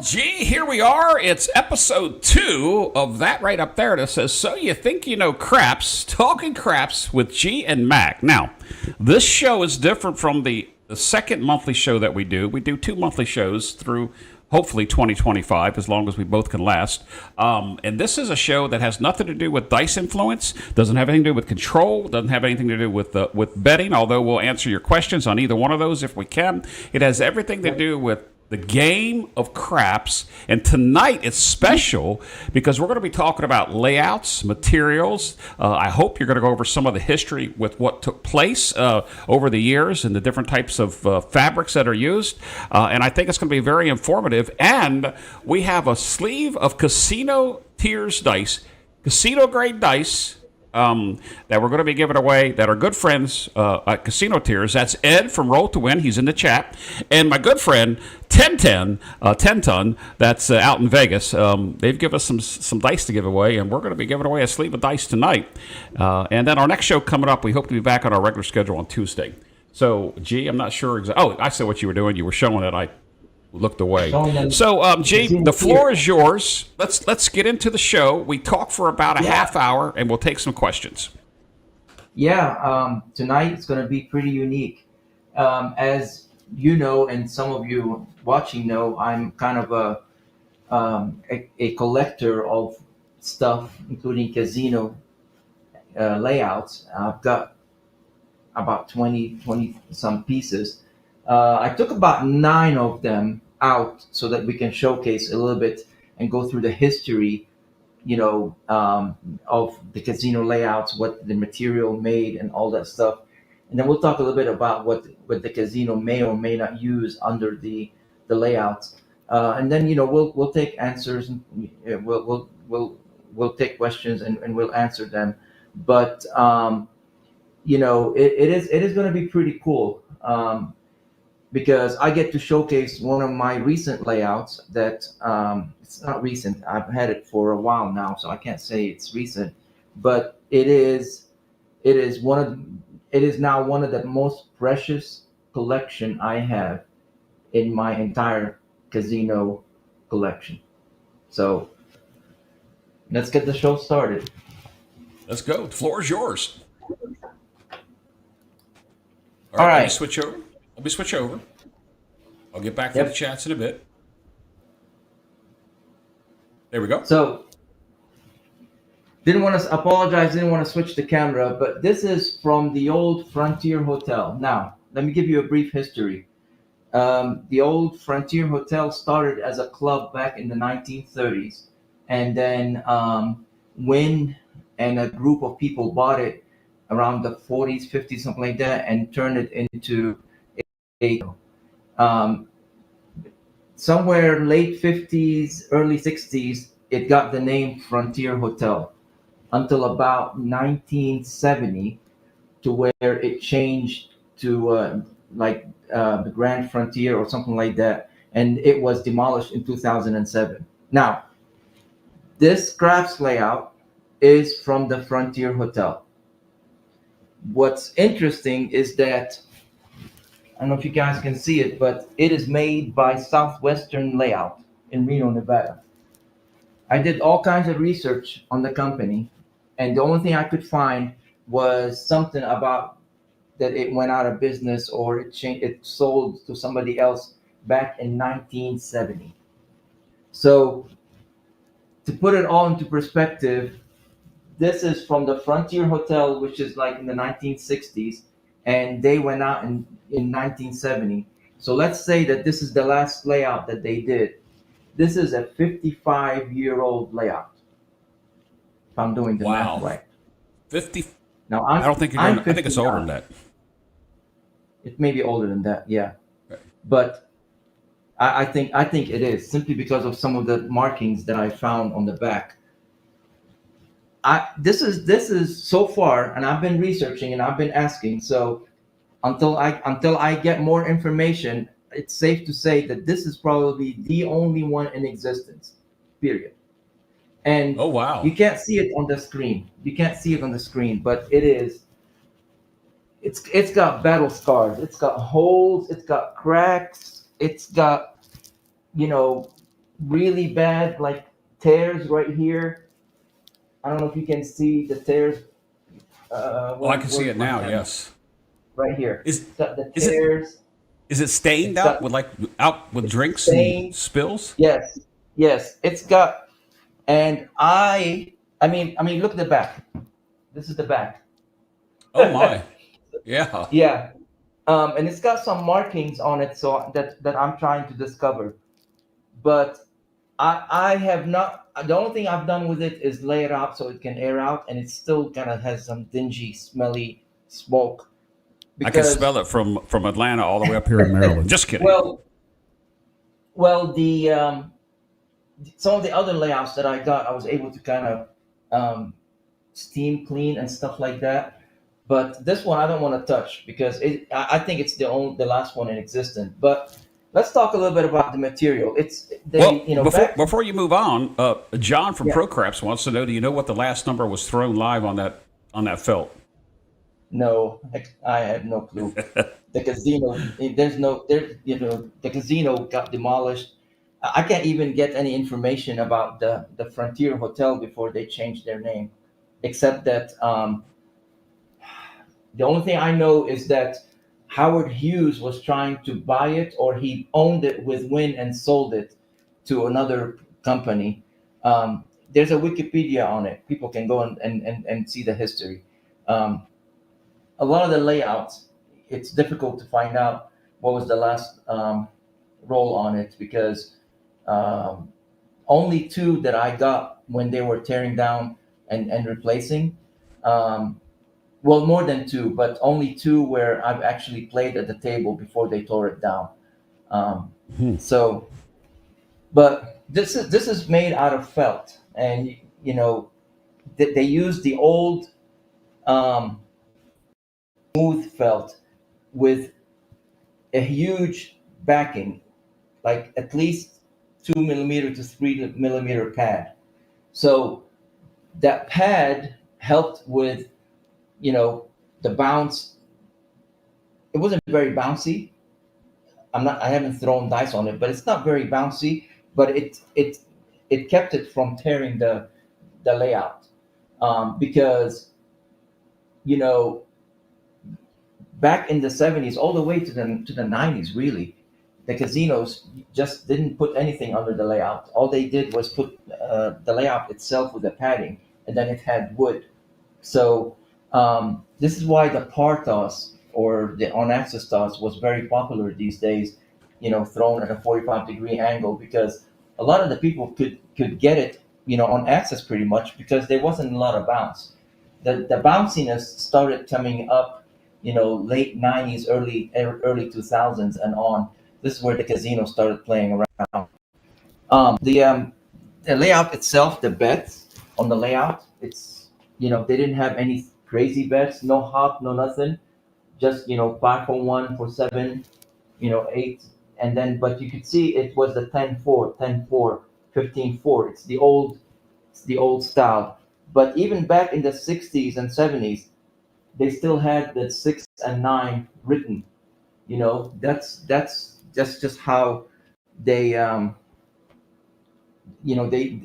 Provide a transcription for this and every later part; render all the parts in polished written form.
Gee, here we are. It's episode 2 of that right up there that says, So You Think You Know Craps, Talking Craps with G and Mac. Now, this show is different from the second monthly show that we do. We do 2 monthly shows through hopefully 2025, as long as we both can last. And this is a show that has nothing to do with dice influence, doesn't have anything to do with control, doesn't have anything to do with betting, although we'll answer your questions on either one of those if we can. It has everything to do with the game of craps, and tonight it's special because we're going to be talking about layouts, materials. I hope you're going to go over some of the history with what took place over the years and the different types of fabrics that are used, and I think it's going to be very informative. And we have a sleeve of casino tiers dice, casino grade dice, that we're going to be giving away that are good friends at Casino Tiers. That's Ed from Roll to Win. He's in the chat. And my good friend, 10 Ton, that's out in Vegas. They've given us some dice to give away, and we're going to be giving away a sleeve of dice tonight. And then our next show coming up, we hope to be back on our regular schedule on Tuesday. So, G, I'm not sure exactly. Oh, I said what you were doing. You were showing it. I looked away. So, G, the floor is yours. Let's get into the show. We talk for about a half hour, and we'll take some questions. Yeah, tonight it's going to be pretty unique. As you know, and some of you watching know, I'm kind of a collector of stuff, including casino layouts. I've got about 20 some pieces. I took about 9 of them out so that we can showcase a little bit and go through the history, of the casino layouts, what the material made and all that stuff. And then we'll talk a little bit about what the casino may or may not use under the layouts. And then, we'll take answers, and we'll take questions and we'll answer them. But, it is going to be pretty cool. Because I get to showcase one of my recent layouts that it's not recent. I've had it for a while now, so I can't say it's recent, but it is now one of the most precious collection I have in my entire casino collection. So let's get the show started. Let's go. The floor is yours. All right. Let me switch over. I'll get back to the chats in a bit. There we go. So, didn't want to switch the camera, but this is from the old Frontier Hotel. Now, let me give you a brief history. The old Frontier Hotel started as a club back in the 1930s, and then Wynn and a group of people bought it around the 40s, 50s, something like that, and turned it into somewhere late 50s, early 60s, it got the name Frontier Hotel until about 1970, to where it changed to the Grand Frontier or something like that, and it was demolished in 2007. Now, this CRAPS layout is from the Frontier Hotel. What's interesting is that, I don't know if you guys can see it, but it is made by Southwestern Layout in Reno, Nevada. I did all kinds of research on the company, and the only thing I could find was something about that it went out of business or it sold to somebody else back in 1970. So to put it all into perspective, this is from the Frontier Hotel, which is like in the 1960s, and they went out in 1970. So let's say that this is the last layout that they did. This is a 55-year-old layout, if I'm doing the math right. 50? Now, I don't think I think it's older than that. It may be older than that, yeah. Okay. But I think it is, simply because of some of the markings that I found on the back. This is so far, and I've been researching and I've been asking. So until I get more information, it's safe to say that this is probably the only one in existence. Period. And oh wow, you can't see it on the screen. But it is. It's got battle scars. It's got holes. It's got cracks. It's got, really bad, like tears right here. I don't know if you can see the tears. Oh, I can see Where's it my now. camera? Yes. Right here. Is It's got the is it tears. is it stained It's out got with out with it's drinks and stained. spills? Yes, yes. It's got, and I mean, look at the back. This is the back. Oh my. Yeah. Yeah. And it's got some markings on it, so that I'm trying to discover. But I have not. The only thing I've done with it is lay it out so it can air out, and it still kind of has some dingy, smelly smoke. I can Because, smell it from Atlanta all the way up here in Maryland. Just kidding. well, well, the some of the other layouts that I got, I was able to kind of steam clean and stuff like that. But this one I don't want to touch because I think it's the last one in existence. But let's talk a little bit about the material. It's Well, they you know before back before you move on, John from yeah. ProCraps wants to know: do you know what the last number was thrown live on that felt? No, I have no clue. The casino, there's no there. The casino got demolished. I can't even get any information about the Frontier Hotel before they changed their name, except that the only thing I know is that Howard Hughes was trying to buy it, or he owned it with Win and sold it to another company. There's a Wikipedia on it. People can go and see the history. Um, a lot of the layouts, it's difficult to find out what was the last roll on it because um, only two that I got when they were tearing down and replacing. Um, well, more than two, but only two where I've actually played at the table before they tore it down. Um, Hmm. so, but this is made out of felt, and they use the old um, smooth felt with a huge backing, like at least 2 millimeter to 3 millimeter pad. So that pad helped with the bounce. It wasn't very bouncy. I haven't thrown dice on it, but it's not very bouncy. But it kept it from tearing the layout because you know back in the 70s all the way to the 90s really, the casinos just didn't put anything under the layout. All they did was put the layout itself with the padding, and then it had wood. So this is why the par toss or the on axis toss was very popular these days, thrown at a 45-degree angle because a lot of the people could get it, on axis pretty much because there wasn't a lot of bounce. The bounciness started coming up, late 90s, early 2000s and on. This is where the casino started playing around. The layout itself, the bets on the layout, they didn't have any crazy bets, no hop, no nothing, just 5 for 1 for 7, 8, and then but you could see it was the 10-4, 10-4, 15-4. It's the old style. But even back in the 60s and 70s, they still had the 6 and 9 written. That's just how they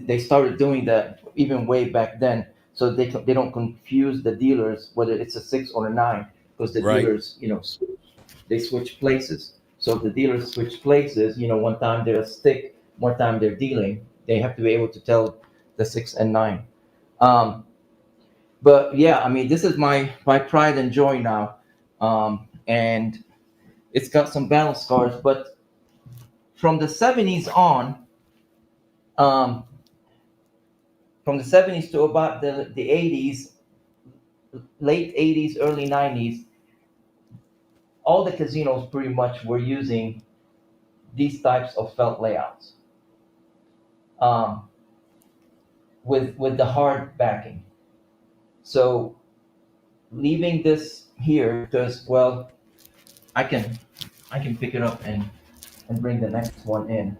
they started doing that even way back then, so they don't confuse the dealers whether it's a 6 or a 9, because the Right. dealers they switch places. So if the dealers switch places, one time they're a stick, one time they're dealing, they have to be able to tell the 6 and 9. um, but yeah, I mean, this is my pride and joy now. And it's got some battle scars, but from the 70s on, um, from the 70s to about the 80s, late 80s, early 90s, all the casinos pretty much were using these types of felt layouts, um, with the hard backing. So leaving this here because, well, I can I can pick it up and bring the next one in.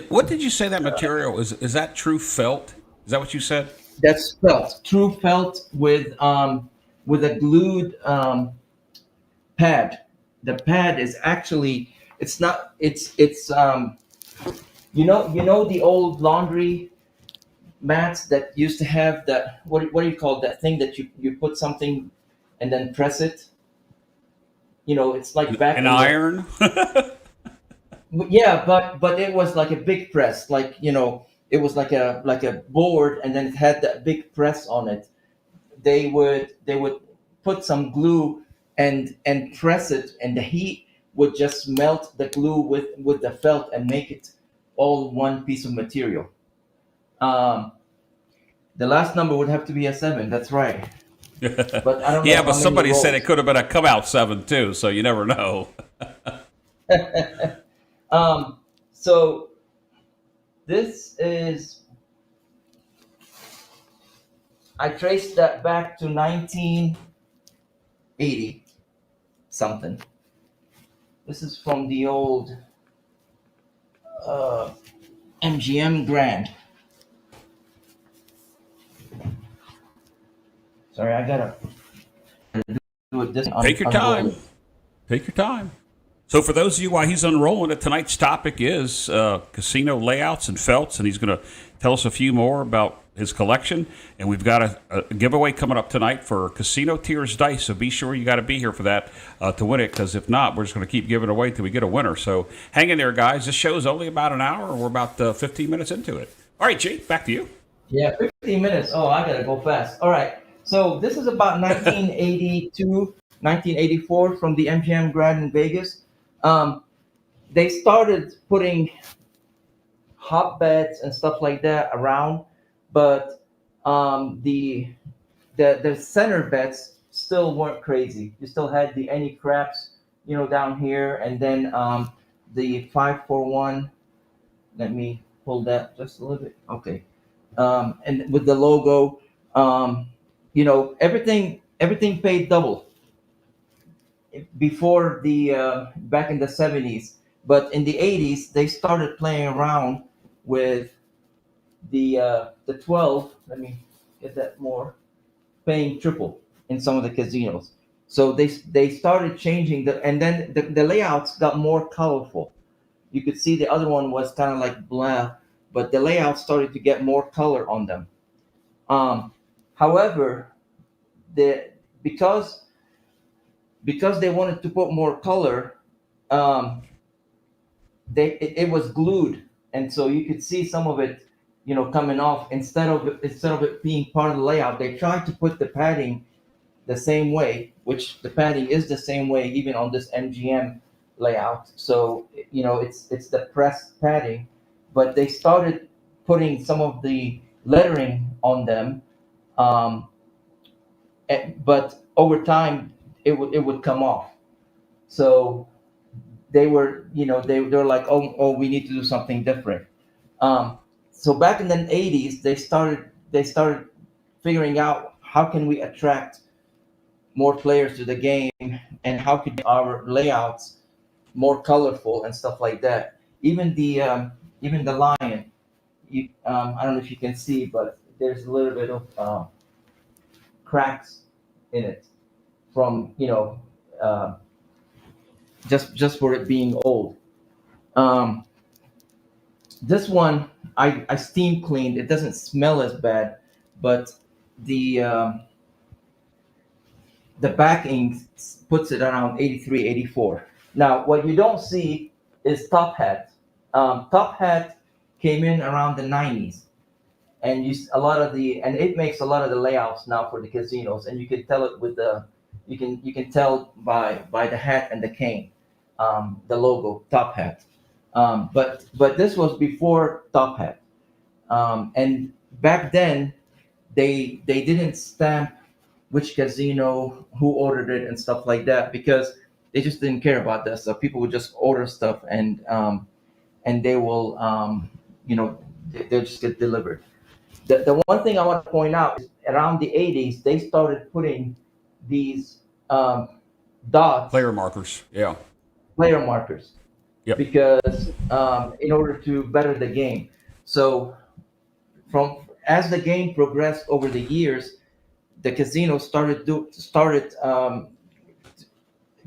What did you say that material is? Is that true felt? Is that what you said? That's felt, true felt with a glued pad. the pad is actually, it's not, it's you know the old laundry mats that used to have that, what do you call that thing that you put something and then press it? It's like back An in the, iron. yeah, but it was like a big press, like, it was like a board, and then it had that big press on it. They would put some glue and press it, and the heat would just melt the glue with the felt and make it all one piece of material. um the last number would have to be a 7, that's right, but I don't know Yeah, but how many somebody said it rolls. could have been a come out 7 too, so you never know. So this is, I traced that back to 1980 something. This is from the old uh, MGM Grand. Sorry, I gotta do it this Take your unroll time. it. Take your time. So, for those of you while he's unrolling it, tonight's topic is casino layouts and felts, and he's going to tell us a few more about his collection. And we've got a giveaway coming up tonight for Casino Tiers Dice, so be sure you got to be here for that to win it, because if not, we're just going to keep giving it away till we get a winner. So, hang in there, guys. This show's only about an hour, and we're about 15 minutes into it. All right, G, back to you. Yeah, 15 minutes. Oh, I gotta go fast. All right. So this is about 1982, 1984 from the MGM Grand in Vegas. Um, they started putting hotbeds and stuff like that around, but the center bets still weren't crazy. You still had the any craps, down here, and then the 541. Let me pull that just a little bit. Okay, and with the logo, everything paid double before the back in the 70s, but in the 80s they started playing around with the 12. Let me get that more, paying triple in some of the casinos. So they started changing and then the layouts got more colorful. You could see the other one was kind of like blah, but the layout started to get more color on them. Um, However, the because they wanted to put more color, um, it was glued, and so you could see some of it, coming off. Instead of it being part of the layout, they tried to put the padding the same way, which the padding is the same way even on this MGM layout. So it's the pressed padding, but they started putting some of the lettering on them. Um, but over time, it would come off. So they were they're like, oh, we need to do something different. Um, so back in the 80s, they started figuring out how can we attract more players to the game, and how could our layouts more colorful and stuff like that. Even the lion, I don't know if you can see, but there's a little bit of cracks in it from uh, just for it being old. Um, this one I steam cleaned. It doesn't smell as bad, but the the backing puts it around 83, 84. Now, what you don't see is Top Hat. Top Hat came in around the 90s, and a lot of and it makes a lot of the layouts now for the casinos, and you can tell it with you can tell by the hat and the cane, the logo Top Hat. But this was before Top Hat, and back then they didn't stamp which casino, who ordered it, and stuff like that, because they just didn't care about that stuff. People would just order stuff, and they will, they'll just get delivered. The one thing I want to point out is around the 80s they started putting these um, dots, Player markers. Yeah. player markers, Yep. because in order to better the game. So from as the game progressed over the years, the casino started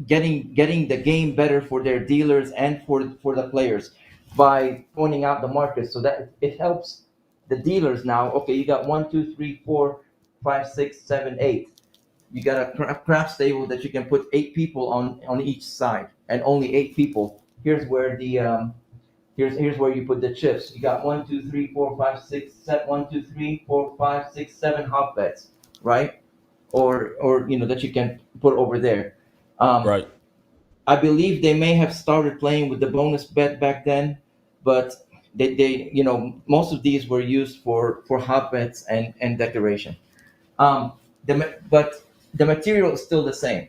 getting the game better for their dealers and for the players by pointing out the markers, so that it helps the dealers now. Okay, you got 1, 2, 3, 4, 5, 6, 7, 8. You got a craps table that you can put 8 people on each side, and only 8 people. Here's where the here's where you put the chips. You got 1, 2, 3, 4, 5, 6, 7. 1, 2, 3, 4, 5, 6, 7 hot bets, right? Or that you can put over there. Um, Right. I believe they may have started playing with the bonus bet back then, but they most of these were used for hot bets and decoration. Um, but the material is still the same.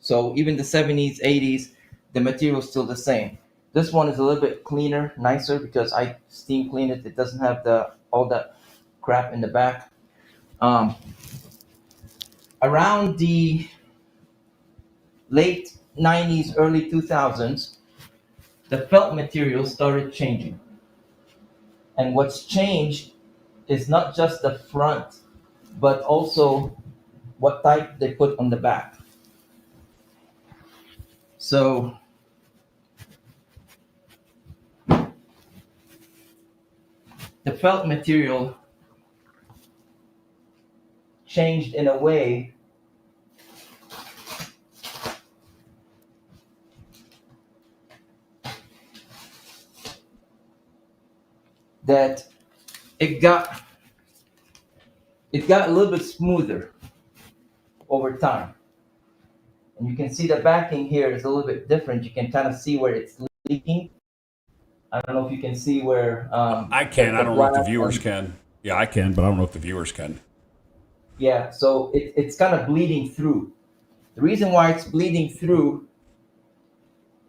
So even the 70s, 80s, the material is still the same. This one is a little bit cleaner, nicer because I steam clean it. It doesn't have the all that crap in the back. Um, Around the late 90s, early 2000s, the felt material started changing. And what's changed is not just the front, but also what type they put on the back. So the felt material changed in a way that it got a little bit smoother over time. And you can see the backing here is a little bit different. You can kind of see where it's leaking. I don't know if you can see where I can. I the don't know if the black viewers and, can. Yeah, I can, but I don't know if the viewers can. yeah, so it's kind of bleeding through. The reason why it's bleeding through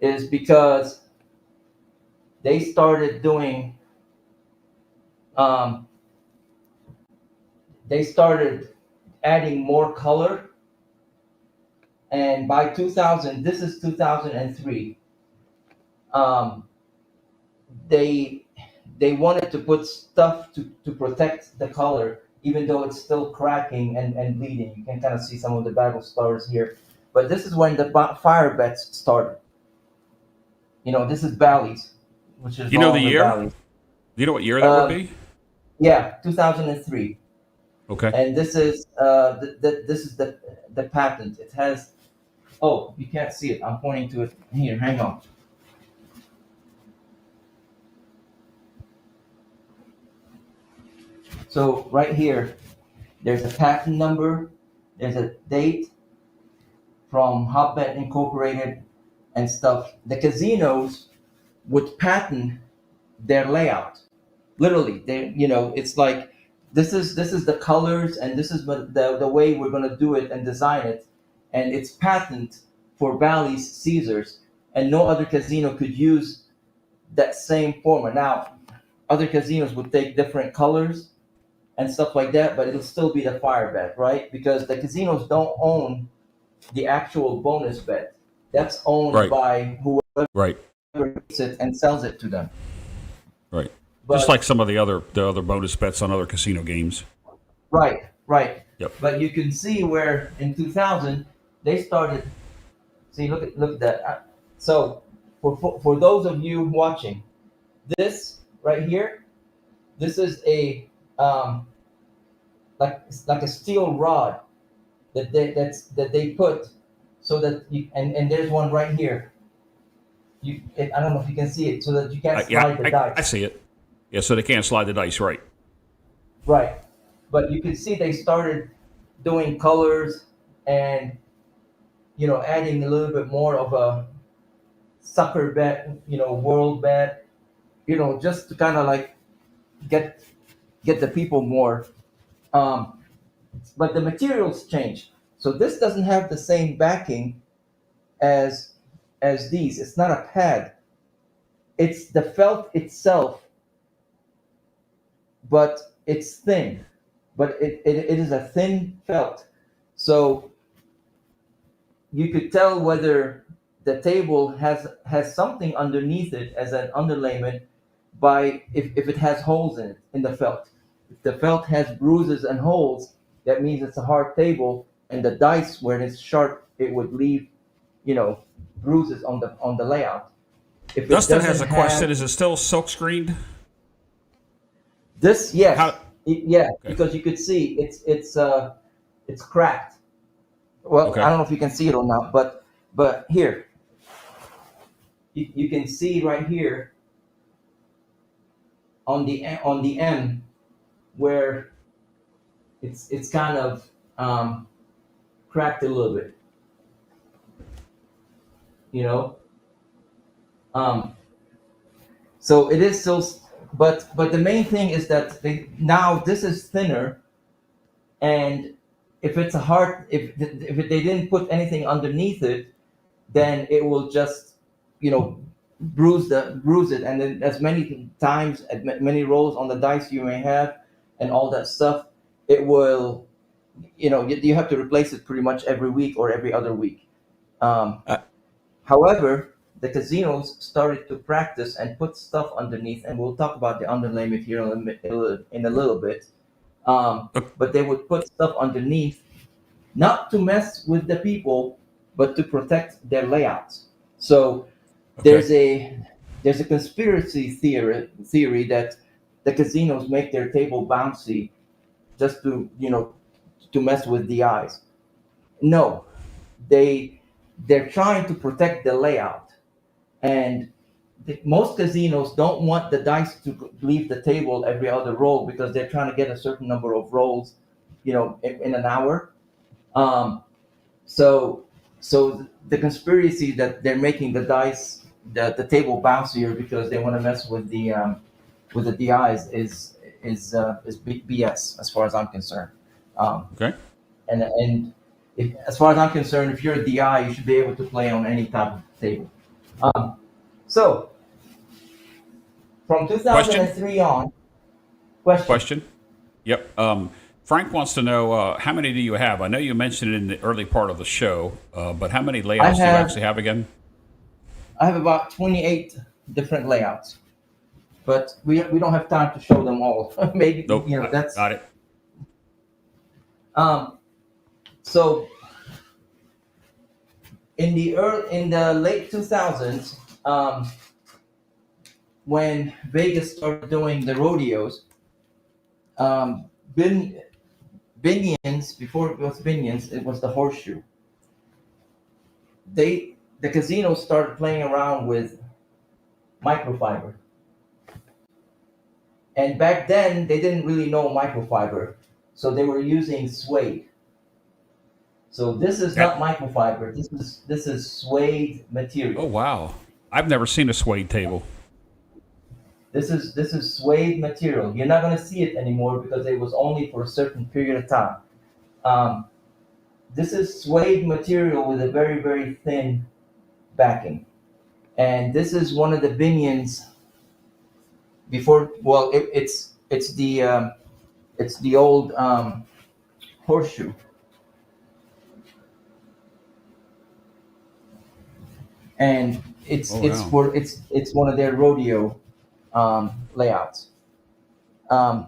is because they started doing um, they started adding more color, and by 2000, this is 2003, um, they they wanted to put stuff to protect the color, even though it's still cracking and bleeding. You can kind of see some of the battle stars here, but this is when the fire bets started. This is Bally's, which is Do you no know the longer year? Bally's. Do you know what year that would Um, be? yeah, 2003. Okay. And this is this is the patent. It has. Oh, you can't see it. I'm pointing to it here. Hang on. So right here, there's a patent number. There's a date from Hotbet Incorporated and stuff. The casinos would patent their layout. Literally, it's like this is the colors, and this is the way we're gonna do it and design it, and it's patent for Bally's, Caesars, and no other casino could use that same format. Now, other casinos would take different colors and stuff like that, but it'll still be the fire bet, right? Because the casinos don't own the actual bonus bet. That's owned Right. by whoever Right. makes it and sells it to them. Right. Just But like some of the other bonus bets on other casino games. right, right. Yep. But you can see where in 2000 they started. See, look at that. So for those of you watching, this right here, this is a like a steel rod that they put so that and there's one right here. I don't know if you can see it, so that you can't slide the I dice. see it. Yeah, so they can't slide the dice, right? Right. But you can see they started doing colors and adding a little bit more of a sucker bet, world bet, just to kind of like get get the people more. Um, but the materials change. So this doesn't have the same backing as these. It's not a pad. It's the felt itself, but it's thin. But it is a thin felt. So you could tell whether the table has something underneath it as an underlayment by if it has holes in it in the felt. If the felt has bruises and holes, that means it's a hard table, and the dice where it's sharp, it would leave bruises on the layout. If it Dustin has doesn't a question. have Is it still silk screened? this, yes, How? yeah, Okay. because you could see it's cracked. Well, I Okay. don't know if you can see it or not, but here you can see right here on the end where it's kind of cracked a little bit, you know. Um, so it is still, but the main thing is that now this is thinner, and if it's a hard, if they didn't put anything underneath it, then it will just, bruise it, and then as many times, many rolls on the dice you may have, and all that stuff, it will, you have to replace it pretty much every week or every other week. Um, Uh, However, the casinos started to practice and put stuff underneath, and we'll talk about the underlayment here in a little bit. But they would put stuff underneath, not to mess with the people, but to protect their layouts. So okay. there's a there's a conspiracy theory that the casinos make their table bouncy just to mess with the eyes. No, they're trying to protect the layout, and most casinos don't want the dice to leave the table every other roll because they're trying to get a certain number of rolls, in an hour. Um, so so the conspiracy that they're making the table bouncier because they want to mess with the DIs is BS as far as I'm concerned. Um, Okay. and as far as I'm concerned, if you're a DI, you should be able to play on any type of table. Um, so from Question. 2003 on, question. Question. Yep. Frank wants to know how many do you have? I know you mentioned it in the early part of the show, but how many I layouts do you have actually have again? I have about 28 different layouts, but we don't have time to show them all. Maybe Nope. that's Got it. um. So in the late 2000s, when Vegas started doing the rodeos, um, bin, Binions, before it was Binions, it was the horseshoe. The casinos started playing around with microfiber, and back then they didn't really know microfiber, so they were using suede. So this is not That. microfiber. This is suede Oh material. wow. I've never seen a suede table. This is suede material. You're not gonna see it anymore because it was only for a certain period of time. Um, this is suede material with a very very thin backing, and this is one of the binions before. Well, it's the old horseshoe, and Oh it's wow. for it's one of their rodeo layouts. Um,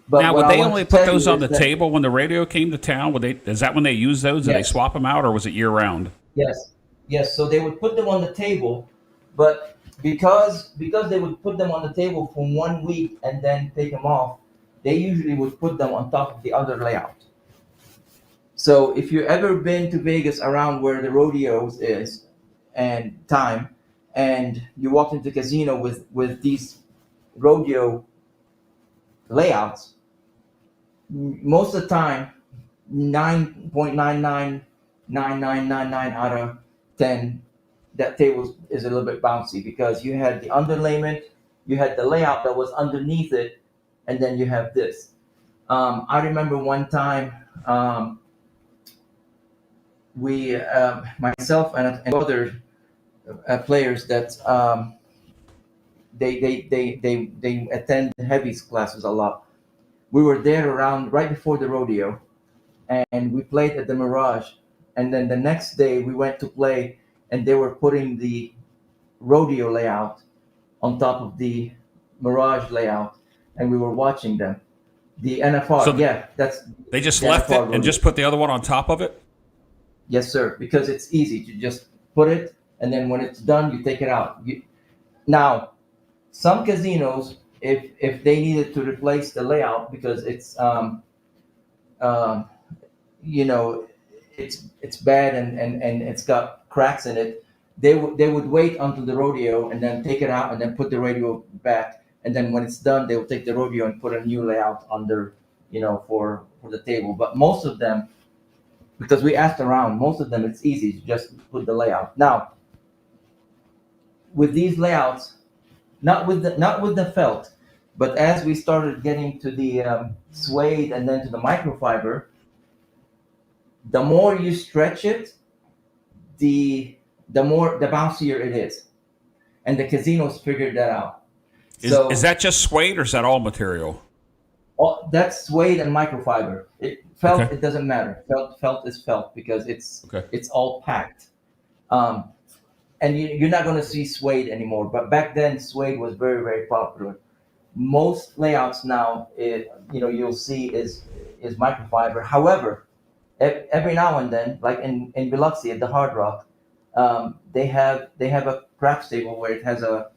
but Now, what would I they want only to put tell you those on is the that table when the radio came to town? Would they? Is that when they use those? Did they yes, swap them out, or was it year round? yes, yes. So they would put them on the table, but because they would put them on the table for 1 week and then take them off, they usually would put them on top of the other layout. So if you've ever been to Vegas around where the rodeos is and time, and you walk into casino with these rodeo layouts, most of the time, 9.9999999 out of 10, that table is a little bit bouncy because you had the underlayment, you had the layout that was underneath it, and then you have this. I remember one time, we myself and other players that they attend heavies classes a lot. We were there around right before the rodeo, and we played at the Mirage. And then the next day we went to play, and they were putting the rodeo layout on top of the Mirage layout, and we were watching them. The So NFR, yeah, that's they just the left it NFR and rodeo. just put the other one on top of it. Yes, sir. Because it's easy to just put it, and then when it's done, you take it out. Now, some casinos, if they needed to replace the layout because it's um, you know, it's bad and it's got cracks in it, they would wait until the rodeo and then take it out and then put the rodeo back, and then when it's done, they will take the rodeo and put a new layout under, for the table. But most of them, because we asked around, most of them it's easy to just put the layout. Now, with these layouts, not with the felt, but as we started getting to the suede and then to the microfiber, the more you stretch it, the the bouncier it is, and the casinos figured that out. Is So that just suede or is that all material? that's suede and microfiber. Okay. It doesn't matter. Felt is felt because Okay. it's all packed. Um, and you're not going to see suede anymore. But back then, suede was very, very popular. Most layouts now, you'll see is microfiber. However, every now and then, like in Biloxi at the Hard Rock, they have a craps table where it has a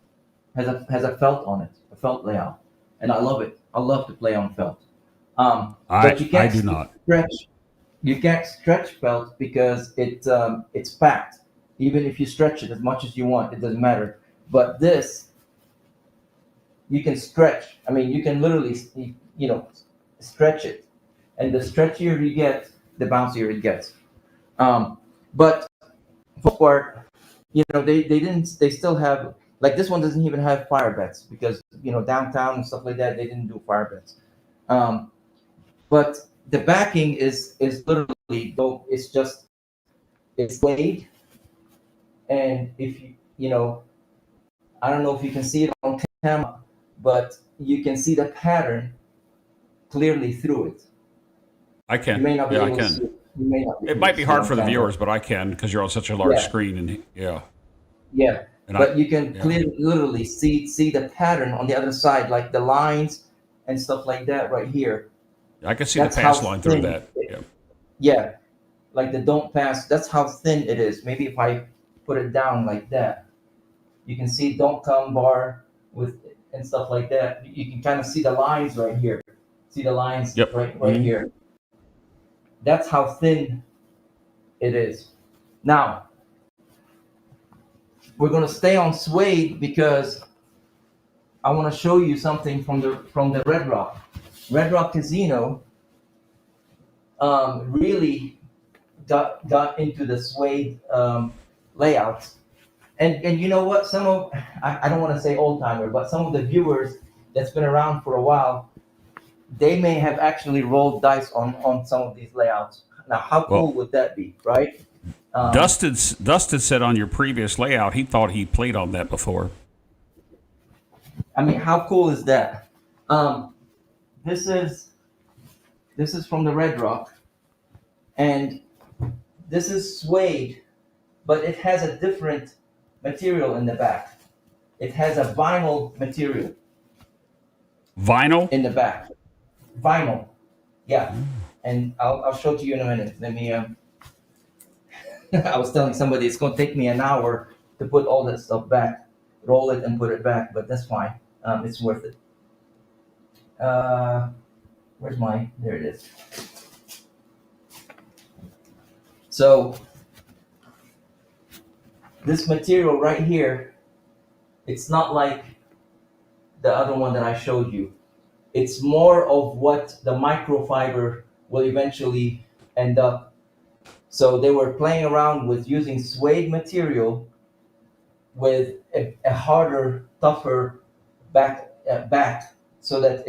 felt on it, a felt layout, and I love it. I love to play on felt. But you I can't do not. stretch. You can't stretch felt because it's packed. Even if you stretch it as much as you want, it doesn't matter. But this, you can stretch. I mean, you can literally, stretch it, and the stretchier you get, the bouncier it gets. But for part, they still have, like, this one doesn't even have fire bets because downtown and stuff like that, they didn't do fire bets. But the backing is literally, though, it's laid, and if I don't know if you can see it on camera, but you can see the pattern clearly through it. I You can. may not be Yeah, I able to see can. it. You may not be It able might to be see it hard on for the camera. viewers, but I can because you're on such a large Yeah, screen. And yeah, yeah. and But you can yeah, clearly, literally see the pattern on the other side, like the lines and stuff like that right here. I can see the That's how pass line through thin. that. Yeah. Yeah, like the don't pass. That's how thin it is. Maybe if I put it down like that, you can see don't come bar with and stuff like that. You can kind of see the lines right here. See the lines Yep. right here. That's how thin it is. Now we're gonna stay on suede because I want to show you something from the Red Rock. Red Rock Casino really got into the suede layouts. And you know what? Some of I don't want to say old timer, but some of the viewers that's been around for a while, they may have actually rolled dice on some of these layouts. Now, how cool Well, would that be, right? Um, Dustin said on your previous layout he thought he played on that before. I mean, how cool is that? Um, this is from the Red Rock, and this is suede, but it has a different material in the back. It has a vinyl material Vinyl. in the back. Vinyl, yeah. And I'll show it to you in a minute. Let me. I was telling somebody it's going to take me an hour to put all that stuff back, roll it and put it back, but that's fine. It's worth it. Where's my? There it is. So this material right here, it's not like the other one that I showed you. It's more of what the microfiber will eventually end up. So they were playing around with using suede material with a harder, tougher back, so that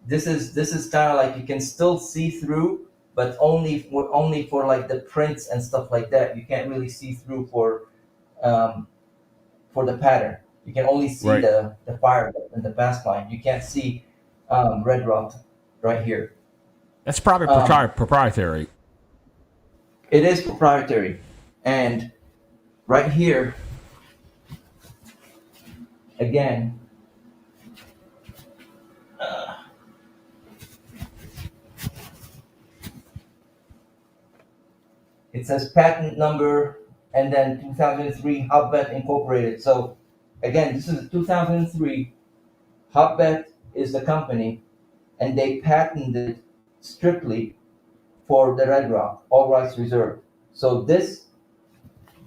this is kind of like you can still see through, but only for like the prints and stuff like that. You can't really see through for the pattern. You can only see Right. the fire and the pass line. You can't see Red Rock right here. That's probably Um, proprietary. it is proprietary, and right here again, it says patent number, and then 2003 Hotbet Incorporated. So again, this is 2003. Hotbet is the company, and they patented strictly for the Red Rock, all rights reserved. So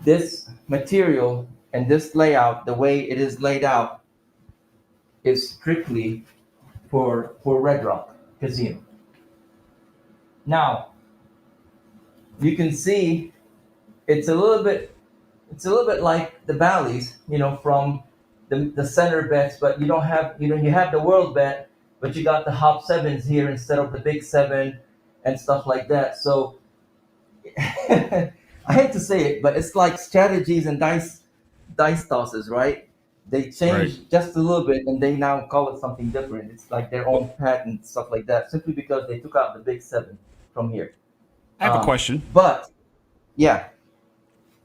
this material and this layout, the way it is laid out, is strictly for Red Rock Casino. Now you can see it's a little bit like the Bally's, from the center bets, but you don't have you have the world bet, but you got the hop sevens here instead of the big seven and stuff like that. So I hate to say it, but it's like strategies and dice tosses, right? They change Right. just a little bit, and they now call it something different. It's like their own patent, stuff like that, simply because they took out the big seven from here. I have a question. But yeah,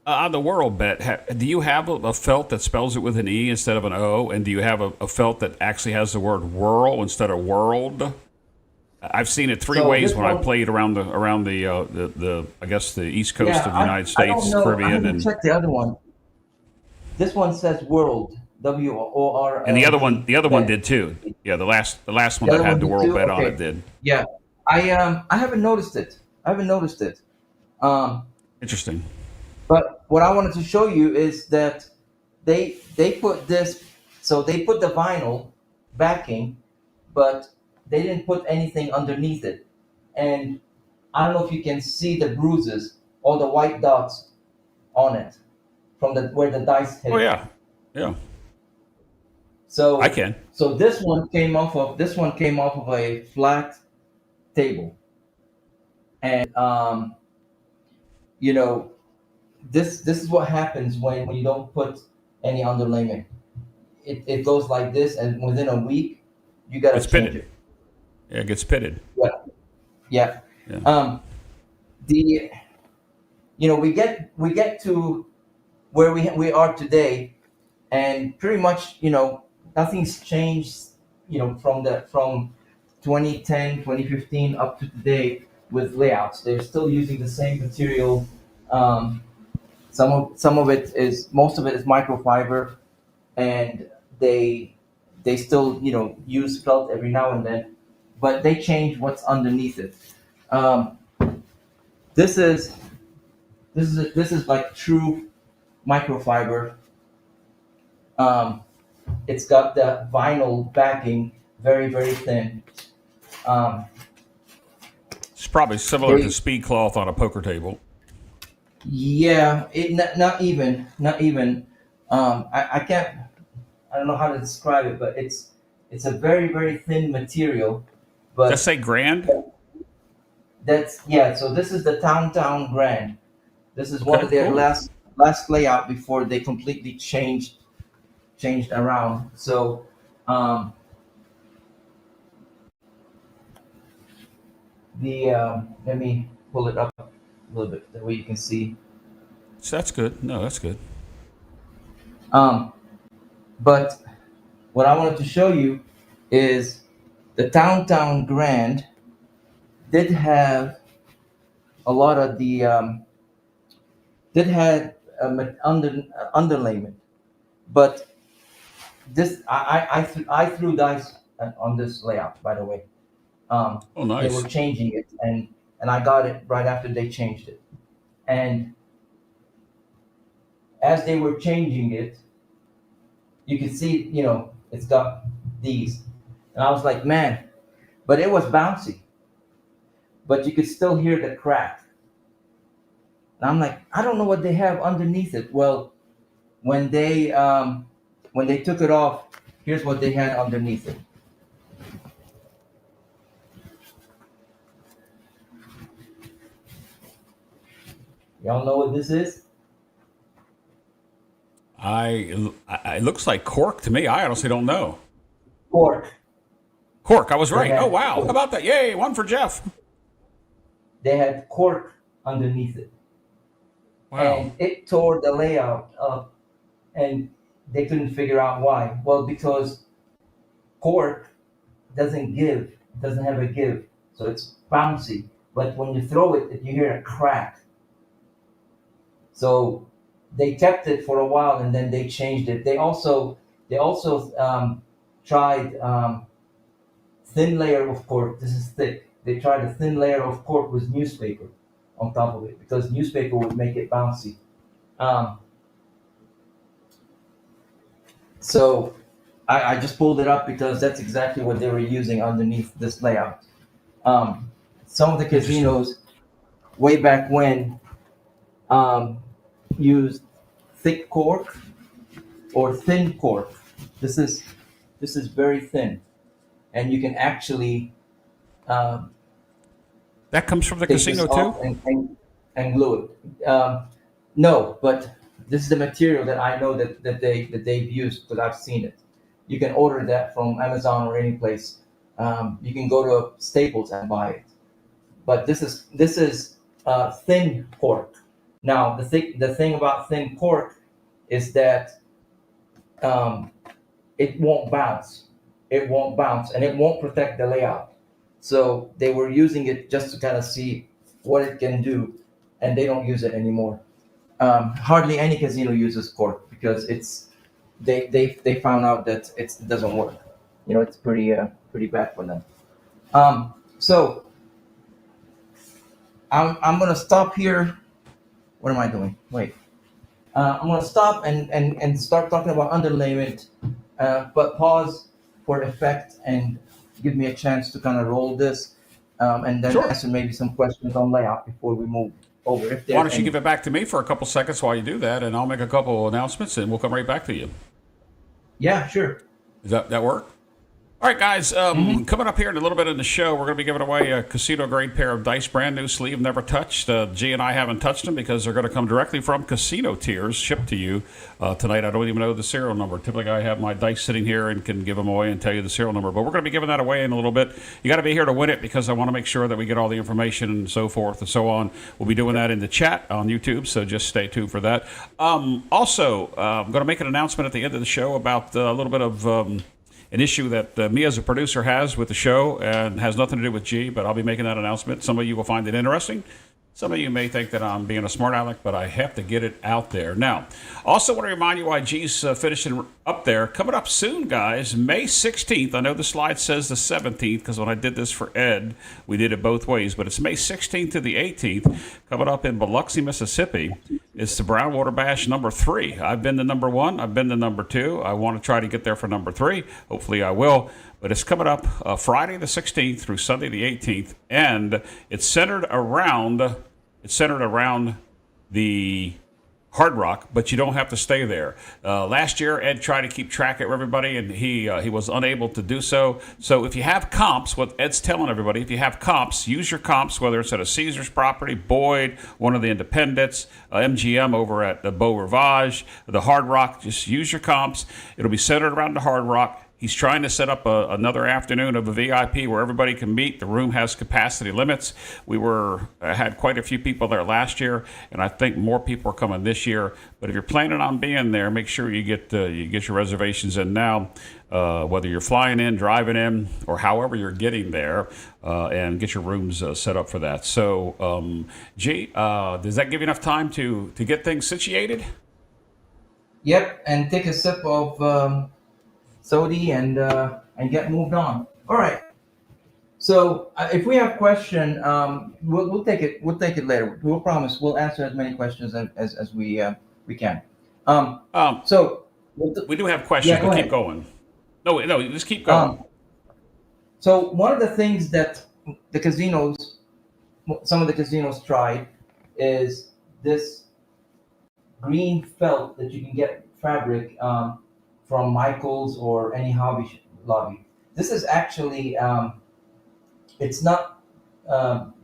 On the World Bet, do you have a felt that spells it with an E instead of an O? And do you have a felt that actually has the word whirl instead of world? I've seen it three so ways this when I one, played around the I guess the East Coast yeah, of the United I don't States, know. I Caribbean, haven't checked the other one. This one says world, and WORLD the other one bet. did too. Yeah, the last one The that other had one the did World too. Bet on it Okay, did. yeah. I haven't noticed it. I haven't noticed it. Um, Interesting. but what I wanted to show you is that they put this. So they put the vinyl backing, but they didn't put anything underneath it. And I don't know if you can see the bruises or the white dots on it from the where the dice hit Oh it. yeah, yeah, I So can. so this one came off of a flat table, and you know this is what happens when you don't put any underlayment. It goes like this, and within a week you got to It's change pitted. it. Yeah, it gets pitted. Yeah, yeah. Yeah. Um, the we get to where we are today, and pretty much nothing's changed from 2010 2015 up to today with layouts. They're still using the same material. um, some of it is most of it is microfiber, and they they still use felt every now and then, but they change what's underneath it. um, this is like true microfiber. um, it's got the vinyl backing, very very thin. um, It's probably similar to they speed cloth on a poker table. Yeah, not even. I can't. I don't know how to describe it, but it's a very very thin material. Does that But say grand? that's yeah. So this is the Town Grand. This is one Okay, of their cool. last layout before they completely changed around. So um, the let me pull it up a little bit that way you can see. So that's good. No, that's good. Um, but what I wanted to show you is the Town Grand did have a lot of the did have underlayment, but this I threw dice on this layout, by the way. Oh, They were nice. changing it, and I got it right after they changed it. And as they were changing it, you could see it's got these, and I was like, man, but it was bouncy, but you could still hear the crack. And I'm like, I don't know what they have underneath it. Well, when they um, when they took it off, here's what they had underneath it. Y'all know what this is? It looks like cork to me. I honestly don't know. Cork. Cork. I was They right. Oh had wow. How cork. about that? Yay! One for Jeff. They had cork underneath it, Wow. and it tore the layout up, and they couldn't figure out why. Well, because cork doesn't have a give, so it's bouncy. But when you throw it, you hear a crack. So they kept it for a while and then they changed it. They also tried thin layer of cork. This is thick. They tried a thin layer of cork with newspaper on top of it because newspaper would make it bouncy. Um, so I just pulled it up because that's exactly what they were using underneath this layout. Some of the casinos way back when um, used thick cork or thin cork. This is very thin, and you can actually um, That comes from the take this casino too? off and glue it. No, but this is the material that I know that they've used because I've seen it. You can order that from Amazon or any place. You can go to Staples and buy it. But this is thin cork. Now the thing about thin cork is that um, it won't bounce. It won't bounce, and it won't protect the layout. So they were using it just to kind of see what it can do, and they don't use it anymore. Hardly any casino uses cork because they found out that it doesn't work. It's pretty bad for them. So I'm gonna stop here. What am I doing? Wait. I'm gonna stop and start talking about underlayment, but pause for effect and give me a chance to kind of roll this, and then Sure. answer maybe some questions on layout before we move over. If Why there's don't you any. give it back to me for a couple seconds while you do that, and I'll make a couple announcements, and we'll come right back to you. Yeah, sure. Does that work? All right, guys. Coming up here in a little bit in the show, we're going to be giving away a casino-grade pair of dice, brand new, sleeve, never touched. G and I haven't touched them because they're going to come directly from Casino Tiers, shipped to you tonight. I don't even know the serial number. Typically, I have my dice sitting here and can give them away and tell you the serial number. But we're going to be giving that away in a little bit. You got to be here to win it because I want to make sure that we get all the information and so forth and so on. We'll be doing that in the chat on YouTube, so just stay tuned for that. Also, I'm going to make an announcement at the end of the show about a little bit of an issue that me as a producer has with the show and has nothing to do with G, but I'll be making that announcement. Some of you will find it interesting. Some of you may think that I'm being a smart aleck, but I have to get it out there. Now, also want to remind you why G's finishing up there. Coming up soon, guys, May 16th. I know the slide says the 17th because when I did this for Ed, we did it both ways. But it's May 16th to the 18th. Coming up in Biloxi, Mississippi. It's the Brownwater Bash number 3. I've been to number 1. I've been to number 2. I want to try to get there for number 3. Hopefully I will. But it's coming up Friday the 16th through Sunday the 18th. And it's centered around the Hard Rock, but you don't have to stay there. Last year, Ed tried to keep track of everybody, and he was unable to do so. So if you have comps, what Ed's telling everybody, if you have comps, use your comps, whether it's at a Caesars property, Boyd, one of the independents, MGM over at the Beau Rivage, the Hard Rock, just use your comps. It'll be centered around the Hard Rock. He's trying to set up another afternoon of a VIP where everybody can meet. The room has capacity limits. We had quite a few people there last year, and I think more people are coming this year. But if you're planning on being there, make sure you get your reservations in now, whether you're flying in, driving in, or however you're getting there, and get your rooms set up for that. So, G, does that give you enough time to get things situated? Yep, and take a sip of Sodi and get moved on. All right. So if we have question, we'll take it. We'll take it later. We'll promise. We'll answer as many questions as we can. So We do have questions, yeah, go but keep ahead. going. No, just keep going. So one of the things that some of the casinos tried, is this green felt that you can get fabric from Michael's or any hobby lobby. This is actually it's not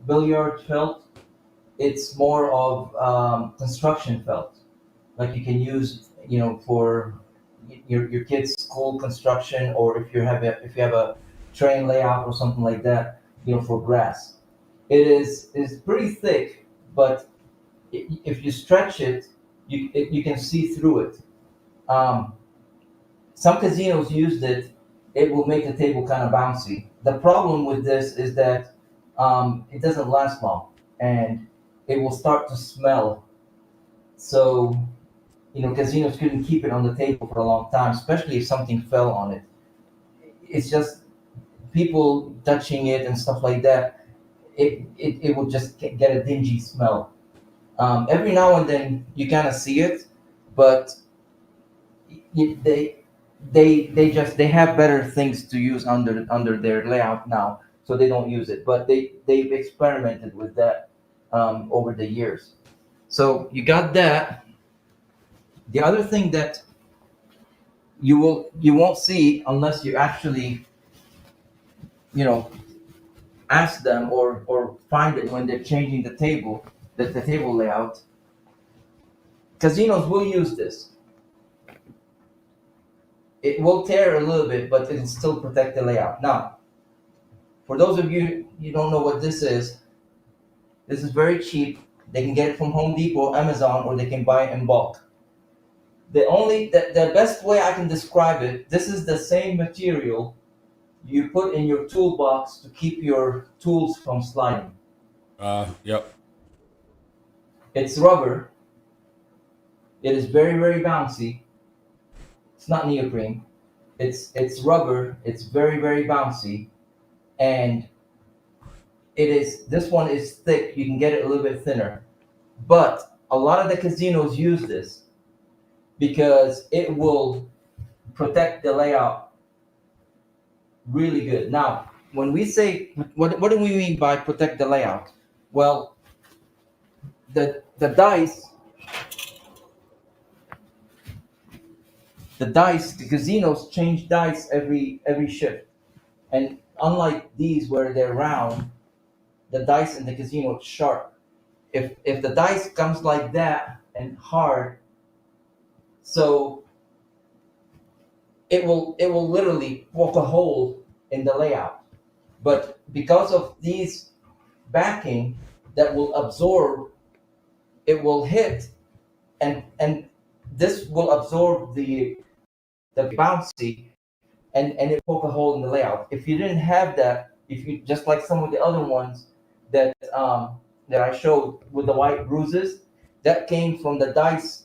billiard felt. It's more of construction felt, like you can use, for your kids' school construction, or if you have a train layout or something like that, for grass. It is pretty thick, but if you stretch it, you can see through it. Um, some casinos used it. It will make the table kind of bouncy. The problem with this is that it doesn't last long, and it will start to smell So, casinos couldn't keep it on the table for a long time, especially if something fell on it. It's just people touching it and stuff like that. It will just get a dingy smell. Every now and then you kind of see it, but y- they they have better things to use under their layout now, so they don't use it. But they've experimented with that over the years. So you got that. The other thing that you won't see unless you actually you know ask them or find it when they're changing the table layout. Casinos will use this. It will tear a little bit, but it'll still protect the layout. Now, for those of you don't know what this is very cheap. They can get it from Home Depot, Amazon, or they can buy it in bulk. The best way I can describe it, this is the same material you put in your toolbox to keep your tools from sliding. Yep. It's rubber. It is very, very bouncy. It's not neoprene. It's rubber. It's very, very bouncy, and this one is thick. You can get it a little bit thinner, but a lot of the casinos use this because it will protect the layout really good. Now, when we say what do we mean by protect the layout? Well, the dice, the casinos change dice every shift, and unlike these where they're round, the dice in the casino is sharp. If the dice comes like that and hard, so it will literally poke a hole in the layout. But because of these backing that will absorb, it will hit, and this will absorb the bouncy, and it poke a hole in the layout. If you didn't have that, if you just like some of the other ones that I showed with the white bruises, that came from the dice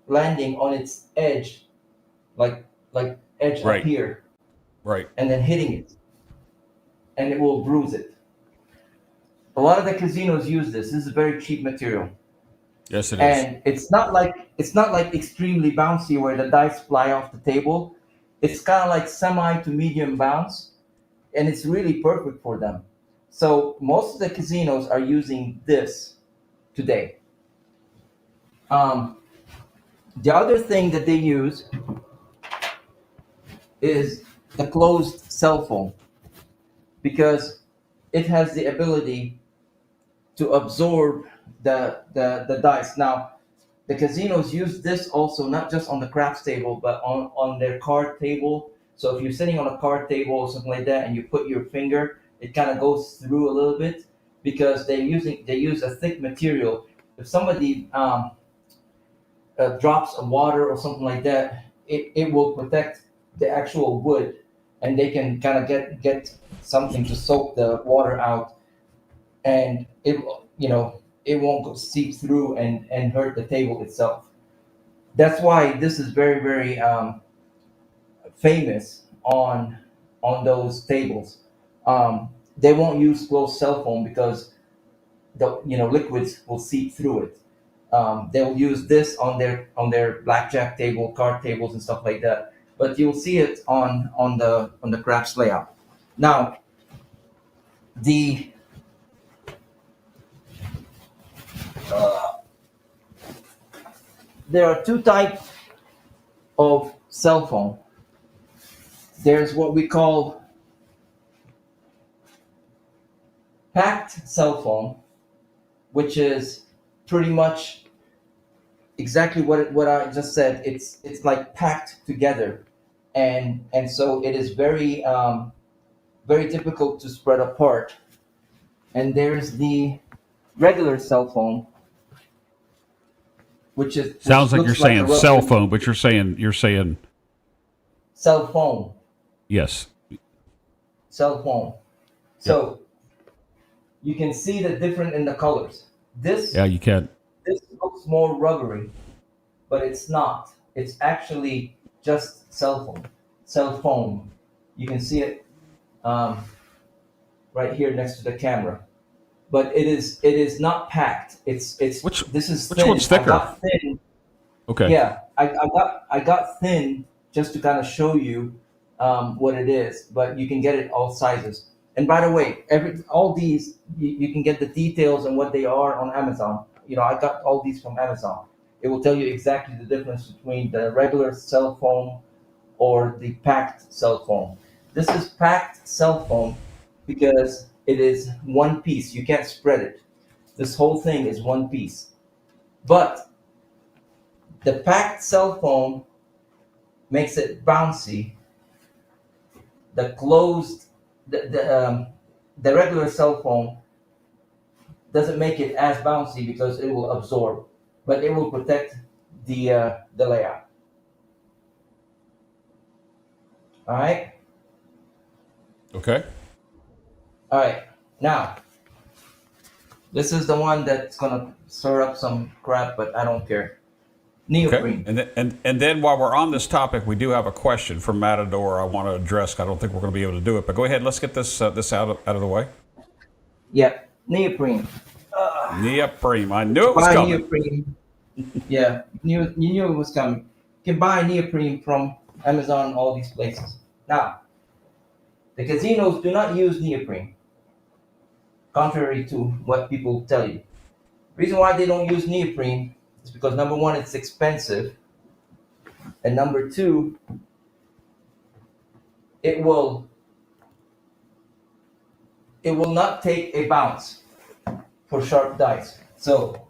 landing on its edge, like edge up Right. here, Right. and then hitting it, and it will bruise it. A lot of the casinos use this. This is a very cheap material, Yes, it is. and it's not like extremely bouncy where the dice fly off the table. It's kind of like semi to medium bounce, and it's really perfect for them. So most of the casinos are using this today. Um, the other thing that they use is the closed cell phone because it has the ability to absorb the dice. Now, the casinos use this also not just on the craps table, but on their card table. So if you're sitting on a card table or something like that, and you put your finger, it kind of goes through a little bit because they use a thick material. If somebody drops of water or something like that, it will protect the actual wood, and they can kind of get something to soak the water out, and it won't go seep through and hurt the table itself. That's why this is very, very famous on those tables. They won't use closed cell phone because the liquids will seep through it. They'll use this on their blackjack table, card tables, and stuff like that. But you'll see it on the craps layout. Now, the there are two types of cell phone. There's what we call packed cell phone, which is pretty much exactly what I just said. It's like packed together, and so it is very very difficult to spread apart. And there's the regular cell phone, which Sounds like you're looks like a saying cell rubber phone, but you're saying cell phone. yes. Cell phone. Yep. So you can see the difference in the colors. This Yeah, you can. this looks more rubbery, but it's not. It's actually just cell foam. You can see it right here next to the camera. But it is not packed. It's Which this is which thin. one's I thicker? got thin. Okay. Yeah, I got thin just to kind of show you what it is, but you can get it all sizes. And by the way, all these you can get the details and what they are on Amazon. I got all these from Amazon. It will tell you exactly the difference between the regular cell phone or the packed cell phone. This is packed cell phone because it is one piece. You can't spread it. This whole thing is one piece. But the packed cell phone makes it bouncy. The closed, the regular cell phone doesn't make it as bouncy because it will absorb, but it will protect the layout. All right. Okay. All right. Now, this is the one that's gonna stir up some crap, but I don't care. Okay. Neoprene. And then while we're on this topic, we do have a question from Matador I want to address. I don't think we're going to be able to do it, but go ahead. Let's get this out of the way. Yep. Neoprene. Neoprene. I knew it was Buy coming. neoprene. Yeah, you knew it was coming. You can buy neoprene from Amazon and all these places. Now, the casinos do not use neoprene, contrary to what people tell you. Reason why they don't use neoprene is because number one, it's expensive, and number two, it will not take a bounce for sharp dice. So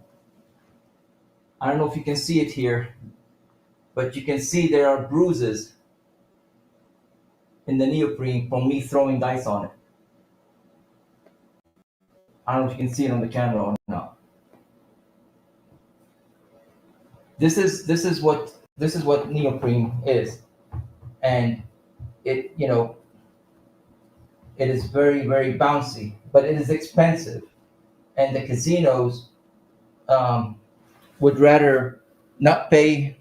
I don't know if you can see it here, but you can see there are bruises in the neoprene from me throwing dice on it. I don't know if you can see it on the camera or not. This is what neoprene is, and it it is very, very bouncy, but it is expensive, and the casinos would rather not pay